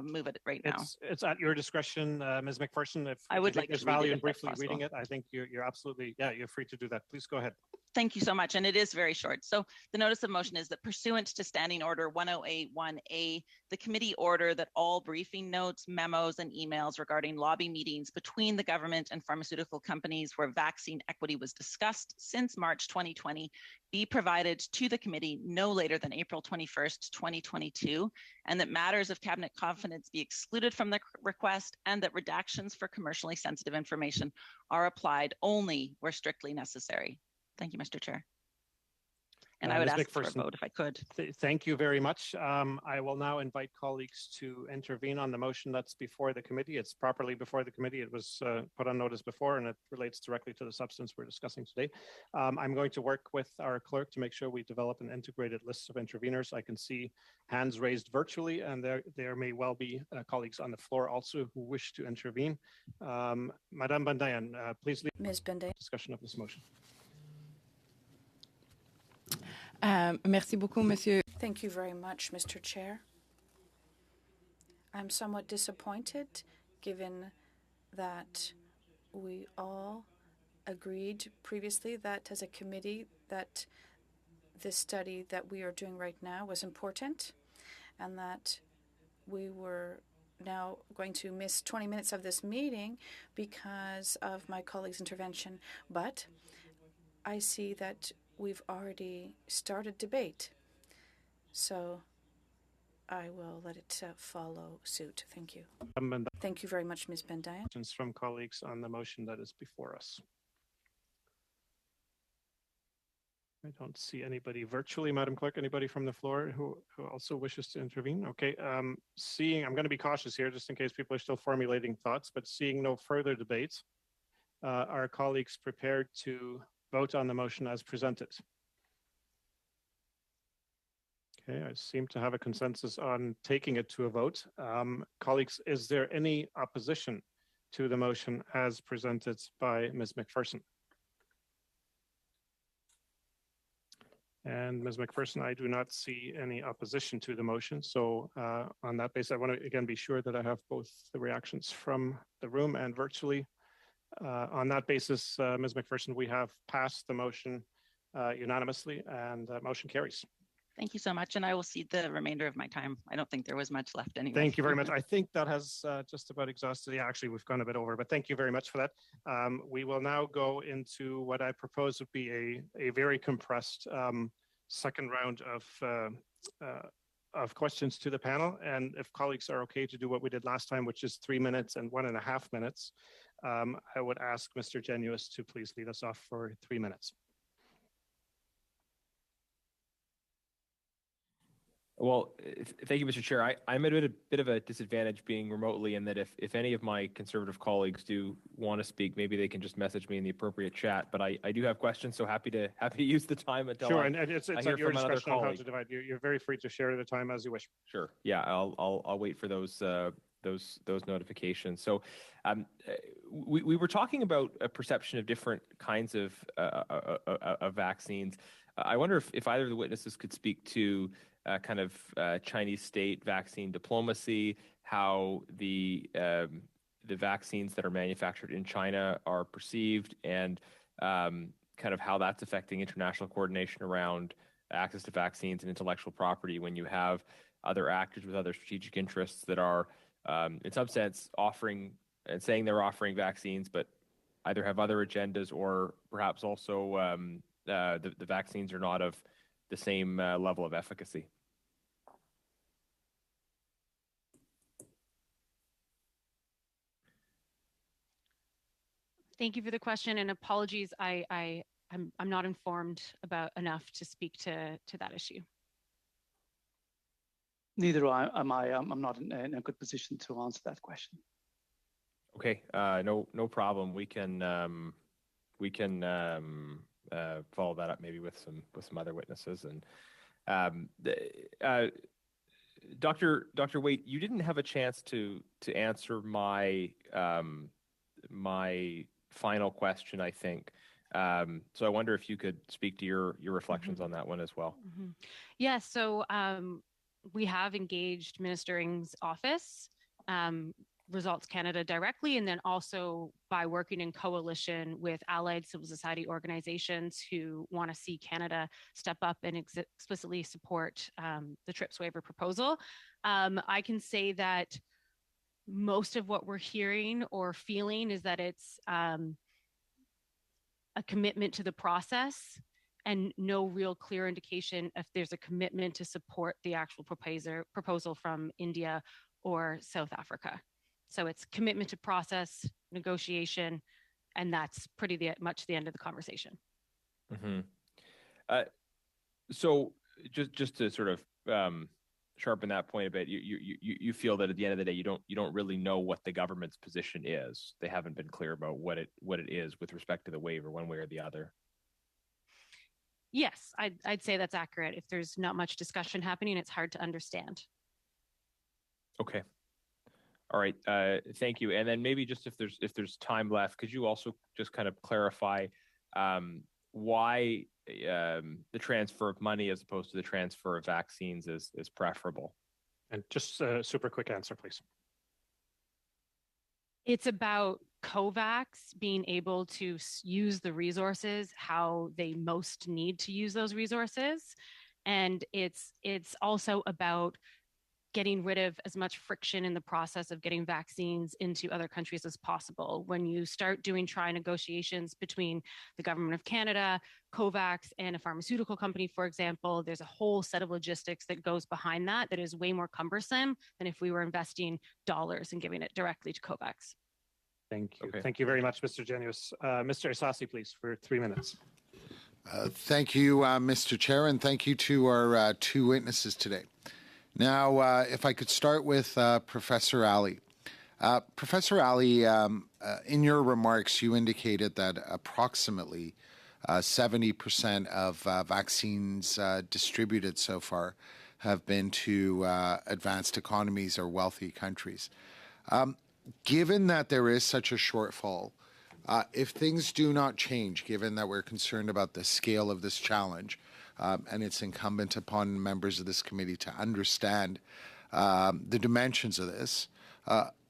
move it right now? It's at your discretion, Ms. McPherson. If I would like there's value in briefly reading it, I think you're absolutely, you're free to do that. Please go ahead. Thank you so much. And it is very short. So the notice of motion is that pursuant to Standing Order 1081A, the committee order that all briefing notes, memos, and emails regarding lobby meetings between the government and pharmaceutical companies where vaccine equity was discussed since March 2020 be provided to the committee no later than April 21st, 2022, and that matters of cabinet confidence be excluded from the request, and that redactions for commercially sensitive information are applied only where strictly necessary. Thank you, Mr. Chair. And I would ask for a vote if I could. Thank you very much. I will now invite colleagues to intervene on the motion that's before the committee. It's properly before the committee. It was put on notice before, and it relates directly to the substance we're discussing today. I'm going to work with our clerk to make sure we develop an integrated list of interveners. I can see hands raised virtually, and there may well be colleagues on the floor also who wish to intervene. Madame Bandayan, please lead Ms. Bandayan. Discussion of this motion. Merci beaucoup, Monsieur. Thank you very much, Mr. Chair. I'm somewhat disappointed, given that we all agreed previously that as a committee that this study that we are doing right now was important and that we were now going to miss 20 minutes of this meeting because of my colleague's intervention. But I see that we've already started debate. So I will let it follow suit. Thank you. Thank you very much, Ms. Bendayan. Questions from colleagues on the motion that is before us. I don't see anybody virtually, Madam Clerk. Anybody from the floor who also wishes to intervene? Okay, I'm going to be cautious here just in case people are still formulating thoughts, but seeing no further debate, are colleagues prepared to vote on the motion as presented? Okay, I seem to have a consensus on taking it to a vote. Colleagues, is there any opposition to the motion as presented by Ms. McPherson? And Ms. McPherson, I do not see any opposition to the motion. So on that basis, I want to again be sure that I have both the reactions from the room and virtually. On that basis, Ms. McPherson, we have passed the motion unanimously and motion carries. Thank you so much. And I will cede the remainder of my time. I don't think there was much left anyway. Thank you very much. I think that has just about exhausted. Yeah, actually, we've gone a bit over, but thank you very much for that. We will now go into what I propose would be a very compressed second round of questions to the panel. And if colleagues are okay to do what we did last time, which is 3 minutes and 1.5 minutes, I would ask Mr. Genuis to please lead us off for 3 minutes. Well, thank you, Mr. Chair. I'm at a bit of a disadvantage being remotely in that if any of my Conservative colleagues do want to speak, maybe they can just message me in the appropriate chat. But I do have questions, so happy to use the time until sure, and it's I at hear your from another discretion on how colleague. to divide. You're very free to share the time as you wish. Sure. Yeah, I'll wait for those notifications. So, we were talking about a perception of different kinds of vaccines. I wonder if either of the witnesses could speak to kind of Chinese state vaccine diplomacy, how the vaccines that are manufactured in China are perceived, and kind of how that's affecting international coordination around access to vaccines and intellectual property when you have other actors with other strategic interests that are, in some sense, offering and saying they're offering vaccines, but either have other agendas or perhaps also the vaccines are not of the same level of efficacy. Thank you for the question, and apologies. I'm not informed about enough to speak to that issue. Neither am I. I'm not in a good position to answer that question. Okay, no problem. We can follow that up maybe with some other witnesses. And Dr. Waite, you didn't have a chance to answer my my final question, I think. So I wonder if you could speak to your reflections on that one as well. Yeah, so we have engaged Minister Ng's office, Results Canada directly, and then also by working in coalition with allied civil society organizations who want to see Canada step up and explicitly support the TRIPS waiver proposal. I can say that most of what we're hearing or feeling is that it's a commitment to the process and no real clear indication if there's a commitment to support the actual proposal from India or South Africa. So it's commitment to process, negotiation, and that's pretty much the end of the conversation. Mm-hmm. So just to sort of sharpen that point a bit, you feel that at the end of the day, you don't really know what the government's position is. They haven't been clear about what it is with respect to the waiver, one way or the other. Yes, I'd say that's accurate. If there's not much discussion happening, it's hard to understand. Okay. All right. Thank you. And then maybe just if there's time left, could you also just kind of clarify why the transfer of money as opposed to the transfer of vaccines is preferable? And just a super quick answer, please. It's about COVAX being able to use the resources how they most need to use those resources. And it's also about getting rid of as much friction in the process of getting vaccines into other countries as possible. When you start doing negotiations between the government of Canada, COVAX, and a pharmaceutical company, for example, there's a whole set of logistics that goes behind that is way more cumbersome than if we were investing dollars and giving it directly to COVAX. Thank you. Okay. Thank you very much, Mr. Genius. Mr. Isasi, please, for 3 minutes. Thank you, Mr. Chair, and thank you to our two witnesses today. Now, if I could start with Professor Ali. Professor Ali, in your remarks, you indicated that approximately 70% of vaccines distributed so far have been to advanced economies or wealthy countries. Given that there is such a shortfall, if things do not change, given that we're concerned about the scale of this challenge, and it's incumbent upon members of this committee to understand the dimensions of this,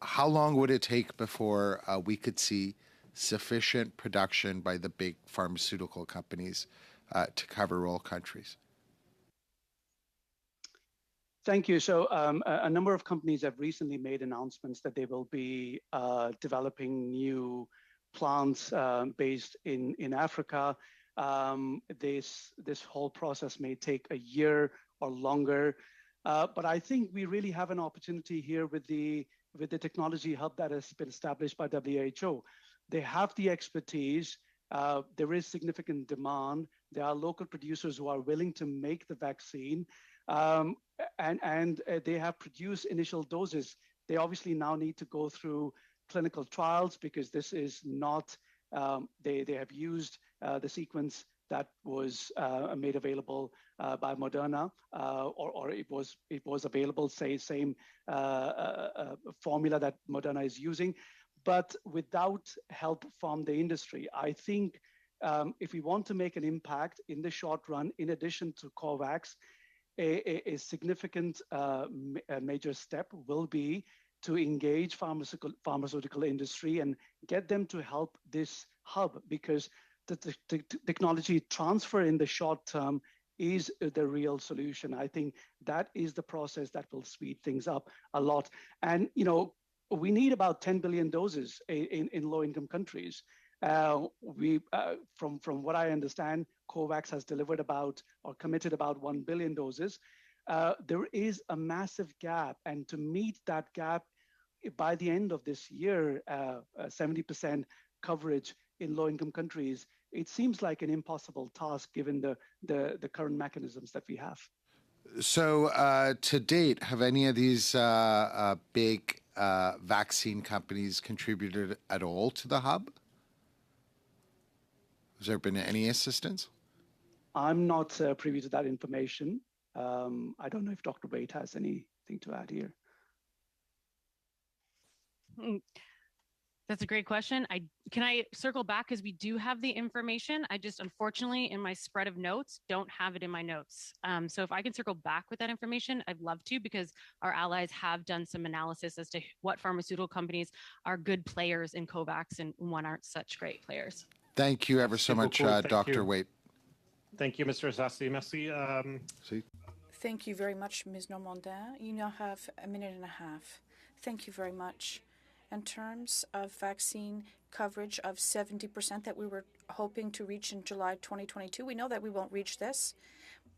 how long would it take before we could see sufficient production by the big pharmaceutical companies to cover all countries? Thank you. So a number of companies have recently made announcements that they will be developing new plants based in Africa. This whole process may take a year or longer, but I think we really have an opportunity here with the technology hub that has been established by WHO. They have the expertise. There is significant demand. There are local producers who are willing to make the vaccine, and they have produced initial doses. They obviously now need to go through clinical trials because this is not, they have used the sequence that was made available by Moderna, or it was available, say, same formula that Moderna is using, but without help from the industry. I think if we want to make an impact in the short run, in addition to COVAX, a significant major step will be to engage pharmaceutical industry and get them to help this hub, because the technology transfer in the short term is the real solution. I think that is the process that will speed things up a lot. And, you know, we need about 10 billion doses in low-income countries. From what I understand, COVAX has delivered about or committed about 1 billion doses. There is a massive gap, and to meet that gap by the end of this year, 70% coverage in low-income countries, it seems like an impossible task given the current mechanisms that we have. So to date, have any of these big vaccine companies contributed at all to the hub? Has there been any assistance? I'm not privy to that information. I don't know if Dr. Wade has anything to add here. That's a great question. Can I circle back, because we do have the information. I just, unfortunately, in my spread of notes, don't have it in my notes. So if I can circle back with that information, I'd love to, because our allies have done some analysis as to what pharmaceutical companies are good players in COVAX and what aren't such great players. Thank you ever so much, Dr. Waite. Thank you, Mr. Isasi. Merci. Thank you very much, Ms. Normandin. You now have a minute and a half. Thank you very much. In terms of vaccine coverage of 70% that we were hoping to reach in July 2022, we know that we won't reach this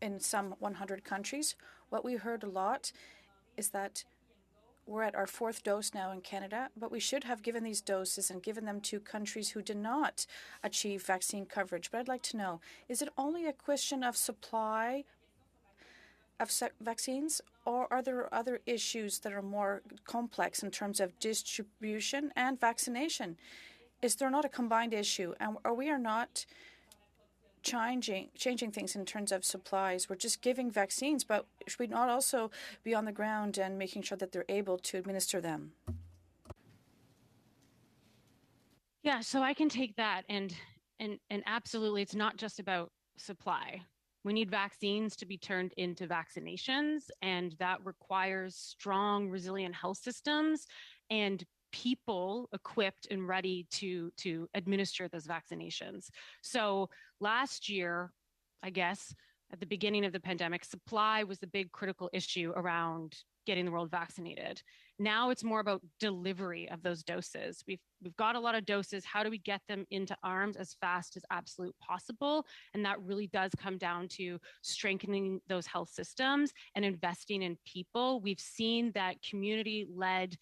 in some 100 countries. What we heard a lot is that we're at our 4th dose now in Canada, but we should have given these doses and given them to countries who did not achieve vaccine coverage. But I'd like to know, is it only a question of supply of vaccines, or are there other issues that are more complex in terms of distribution and vaccination? Is there not a combined issue? And we are not changing things in terms of supplies. We're just giving vaccines, but should we not also be on the ground and making sure that they're able to administer them? Yeah, so I can take that, and absolutely, it's not just about supply. We need vaccines to be turned into vaccinations, and that requires strong, resilient health systems and people equipped and ready to administer those vaccinations. So last year, I guess, at the beginning of the pandemic, supply was the big critical issue around getting the world vaccinated. Now it's more about delivery of those doses. We've got a lot of doses. How do we get them into arms as fast as absolute possible? And that really does come down to strengthening those health systems and investing in people. We've seen that community-led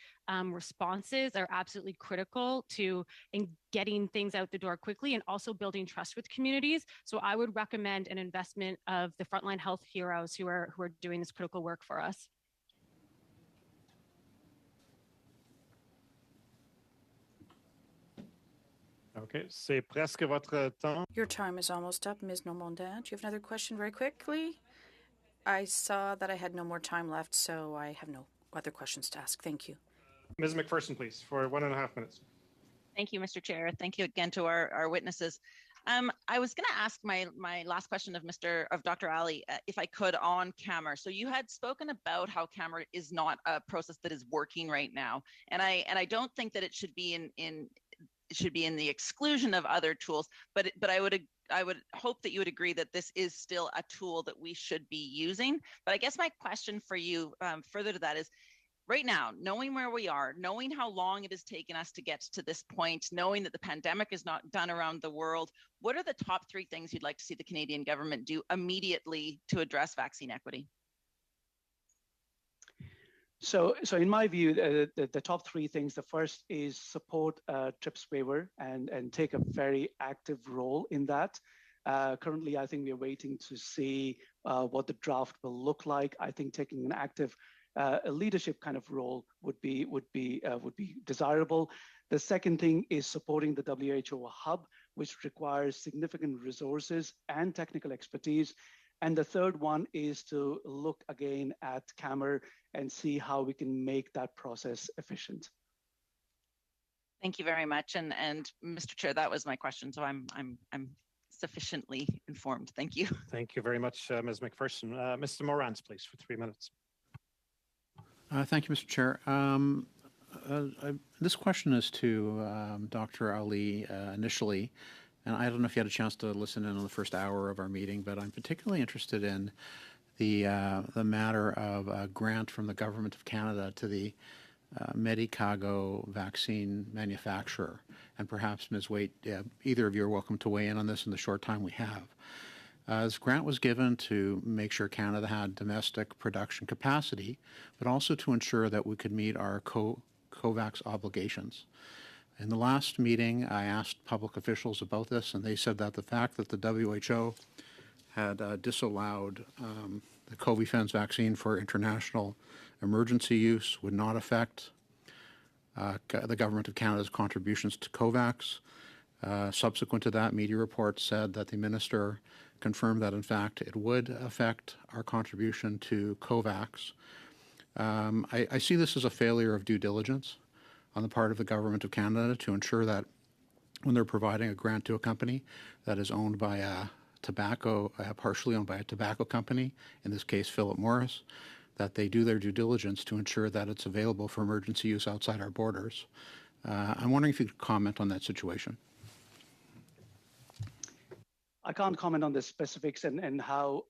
responses are absolutely critical to in getting things out the door quickly and also building trust with communities. So I would recommend an investment of the frontline health heroes who are doing this critical work for us. Okay, c'est presque votre temps. Your time is almost up, Ms. Normandin. Do you have another question very quickly? I saw that I had no more time left, so I have no other questions to ask. Thank you. Ms. McPherson, please, for 1.5 minutes. Thank you, Mr. Chair. Thank you again to our witnesses. I was going to ask my last question of Dr. Ali, if I could, on CAMR. So you had spoken about how CAMR is not a process that is working right now, and I don't think that it should be it should be in the exclusion of other tools, but I would hope that you would agree that this is still a tool that we should be using. But I guess my question for you further to that is, right now, knowing where we are, knowing how long it has taken us to get to this point, knowing that the pandemic is not done around the world, what are the top 3 things you'd like to see the Canadian government do immediately to address vaccine equity? So in my view, the top 3 things, the first is support TRIPS waiver and take a very active role in that. Currently, I think we're waiting to see what the draft will look like. I think taking an active a leadership kind of role would be desirable. The second thing is supporting the WHO hub, which requires significant resources and technical expertise. And the third one is to look again at CAMR and see how we can make that process efficient. Thank you very much. And Mr. Chair, that was my question. So I'm sufficiently informed. Thank you. Thank you very much, Ms. McPherson. Mr. Morans, please, for 3 minutes. Thank you, Mr. Chair. This question is to Dr. Ali initially. And I don't know if you had a chance to listen in on the first hour of our meeting, but I'm particularly interested in the matter of a grant from the Government of Canada to the Medicago vaccine manufacturer. And perhaps, Ms. Waite, either of you are welcome to weigh in on this in the short time we have. This grant was given to make sure Canada had domestic production capacity, but also to ensure that we could meet our COVAX obligations. In the last meeting, I asked public officials about this, and they said that the fact that the WHO had disallowed the COVIFENS vaccine for international emergency use would not affect the Government of Canada's contributions to COVAX. Subsequent to that, media reports said that the minister confirmed that, in fact, it would affect our contribution to COVAX. I see this as a failure of due diligence on the part of the Government of Canada to ensure that when they're providing a grant to a company that is owned by partially owned by a tobacco company, in this case Philip Morris, that they do their due diligence to ensure that it's available for emergency use outside our borders. I'm wondering if you could comment on that situation. I can't comment on the specifics and how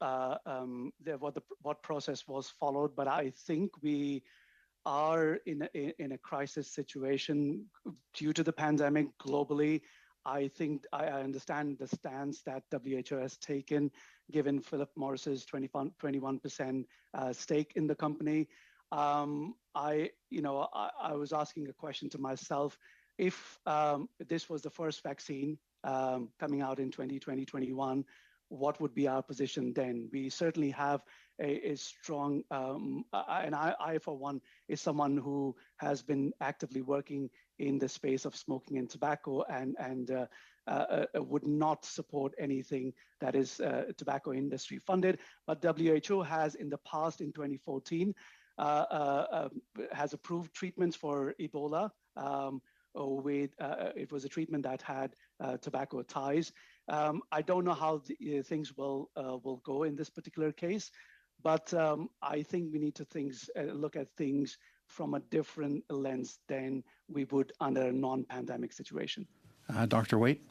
what process was followed, but I think we are in a crisis situation due to the pandemic globally. I think I understand the stance that WHO has taken, given Philip Morris's 21% stake in the company. I was asking a question to myself: if this was the first vaccine coming out in 2020-21, what would be our position then? We certainly have a strong, and I, for one, is someone who has been actively working in the space of smoking and tobacco and would not support anything that is tobacco industry funded. But WHO has in the past, in 2014, has approved treatments for Ebola. It was a treatment that had tobacco ties. I don't know how things will go in this particular case, but I think we need to look at things from a different lens than we would under a non-pandemic situation. Dr. Waite?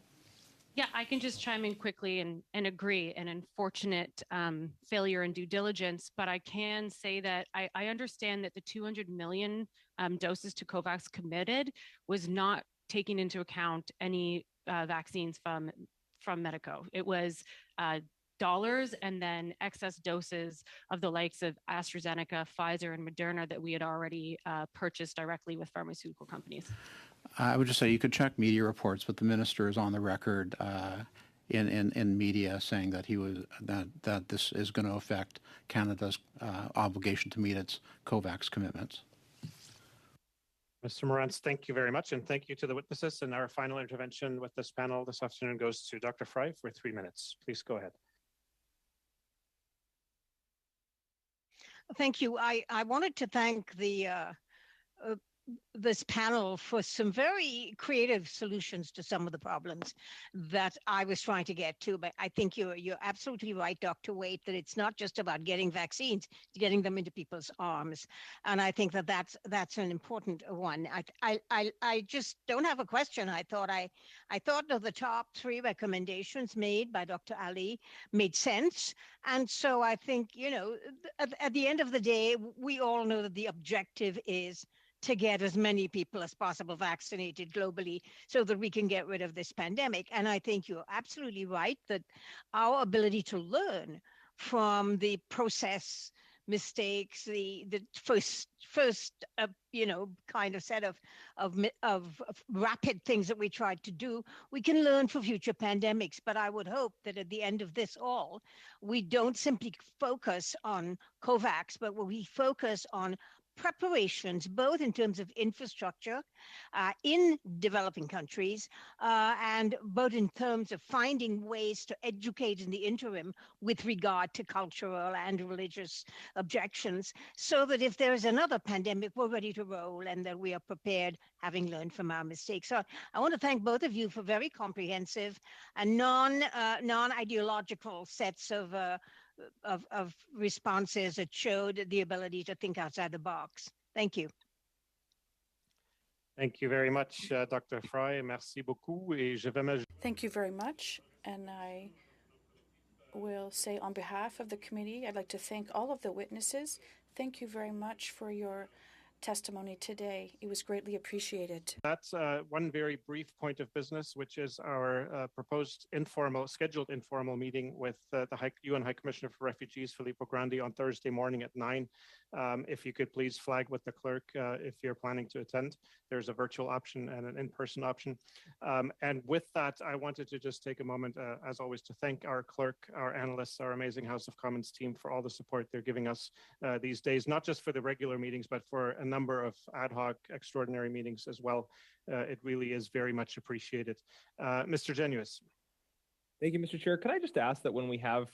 Yeah, I can just chime in quickly and agree. An unfortunate failure in due diligence, but I can say that I understand that the 200 million doses to COVAX committed was not taking into account any vaccines from Medico. It was dollars and then excess doses of the likes of AstraZeneca, Pfizer, and Moderna that we had already purchased directly with pharmaceutical companies. I would just say you could check media reports, but the minister is on the record in media saying that that this is going to affect Canada's obligation to meet its COVAX commitments. Mr. Morantz, thank you very much, and thank you to the witnesses. And our final intervention with this panel this afternoon goes to Dr. Fry for 3 minutes. Please go ahead. Thank you. I wanted to thank this panel for some very creative solutions to some of the problems that I was trying to get to. But I think you're absolutely right, Dr. Waite, that it's not just about getting vaccines, getting them into people's arms. And I think that's an important one. I just don't have a question. I thought that the top 3 recommendations made by Dr. Ali made sense. And so I think, at the end of the day, we all know that the objective is to get as many people as possible vaccinated globally so that we can get rid of this pandemic. And I think you're absolutely right that our ability to learn from the process mistakes, the first kind of set of rapid things that we tried to do, we can learn for future pandemics. But I would hope that at the end of this all, we don't simply focus on COVAX, but we focus on preparations, both in terms of infrastructure in developing countries and both in terms of finding ways to educate in the interim with regard to cultural and religious objections, so that if there is another pandemic, we're ready to roll and that we are prepared, having learned from our mistakes. So I want to thank both of you for very comprehensive and non-ideological sets of responses that showed the ability to think outside the box. Thank you. Thank you very much, Dr. Fry. Merci beaucoup. Thank you very much. And I will say on behalf of the committee, I'd like to thank all of the witnesses. Thank you very much for your testimony today. It was greatly appreciated. That's one very brief point of business, which is our proposed scheduled informal meeting with the UN High Commissioner for Refugees, Filippo Grandi, on Thursday morning at 9. If you could please flag with the clerk if you're planning to attend. There's a virtual option and an in-person option. And with that, I wanted to just take a moment, as always, to thank our clerk, our analysts, our amazing House of Commons team for all the support they're giving us these days, not just for the regular meetings, but for a number of ad hoc extraordinary meetings as well. It really is very much appreciated. Mr. Genuis. Thank you, Mr. Chair. Could I just ask that when we have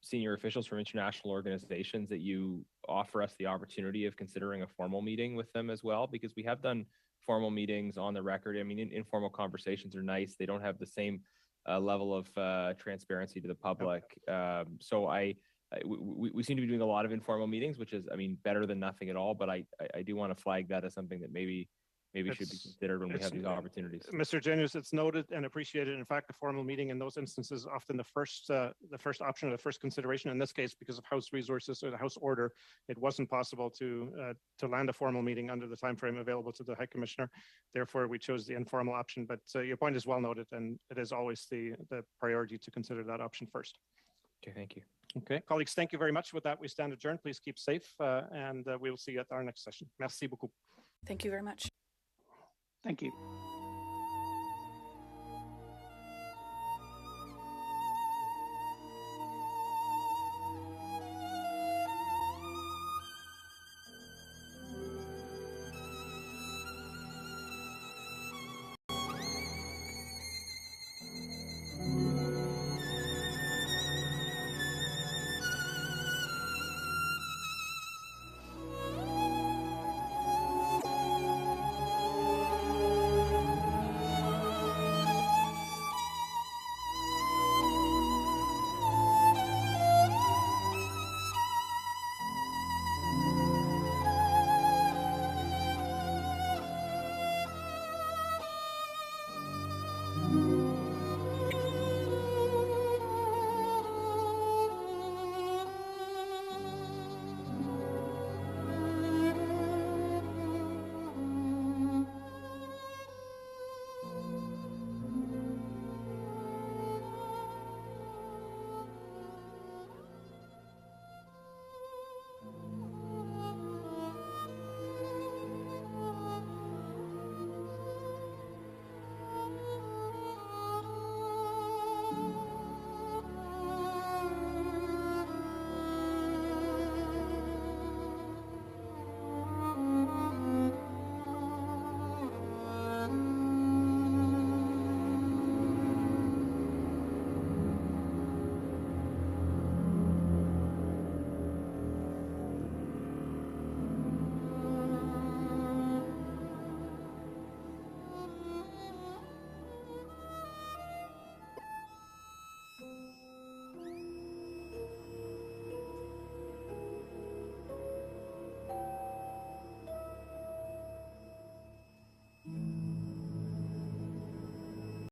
senior officials from international organizations, that you offer us the opportunity of considering a formal meeting with them as well? Because we have done formal meetings on the record. I mean, informal conversations are nice. They don't have the same level of transparency to the public. So we seem to be doing a lot of informal meetings, which is, I mean, better than nothing at all. But I do want to flag that as something that maybe should be considered when we have these opportunities. Mr. Genuis, it's noted and appreciated. In fact, a formal meeting in those instances often the first option or the first consideration. In this case, because of House resources or the House order, it wasn't possible to land a formal meeting under the time frame available to the High Commissioner. Therefore, we chose the informal option. But your point is well noted, and it is always the priority to consider that option first. Okay, thank you. Okay, colleagues, thank you very much. With that, we stand adjourned. Please keep safe, and we will see you at our next session. Merci beaucoup. Thank you very much. Thank you.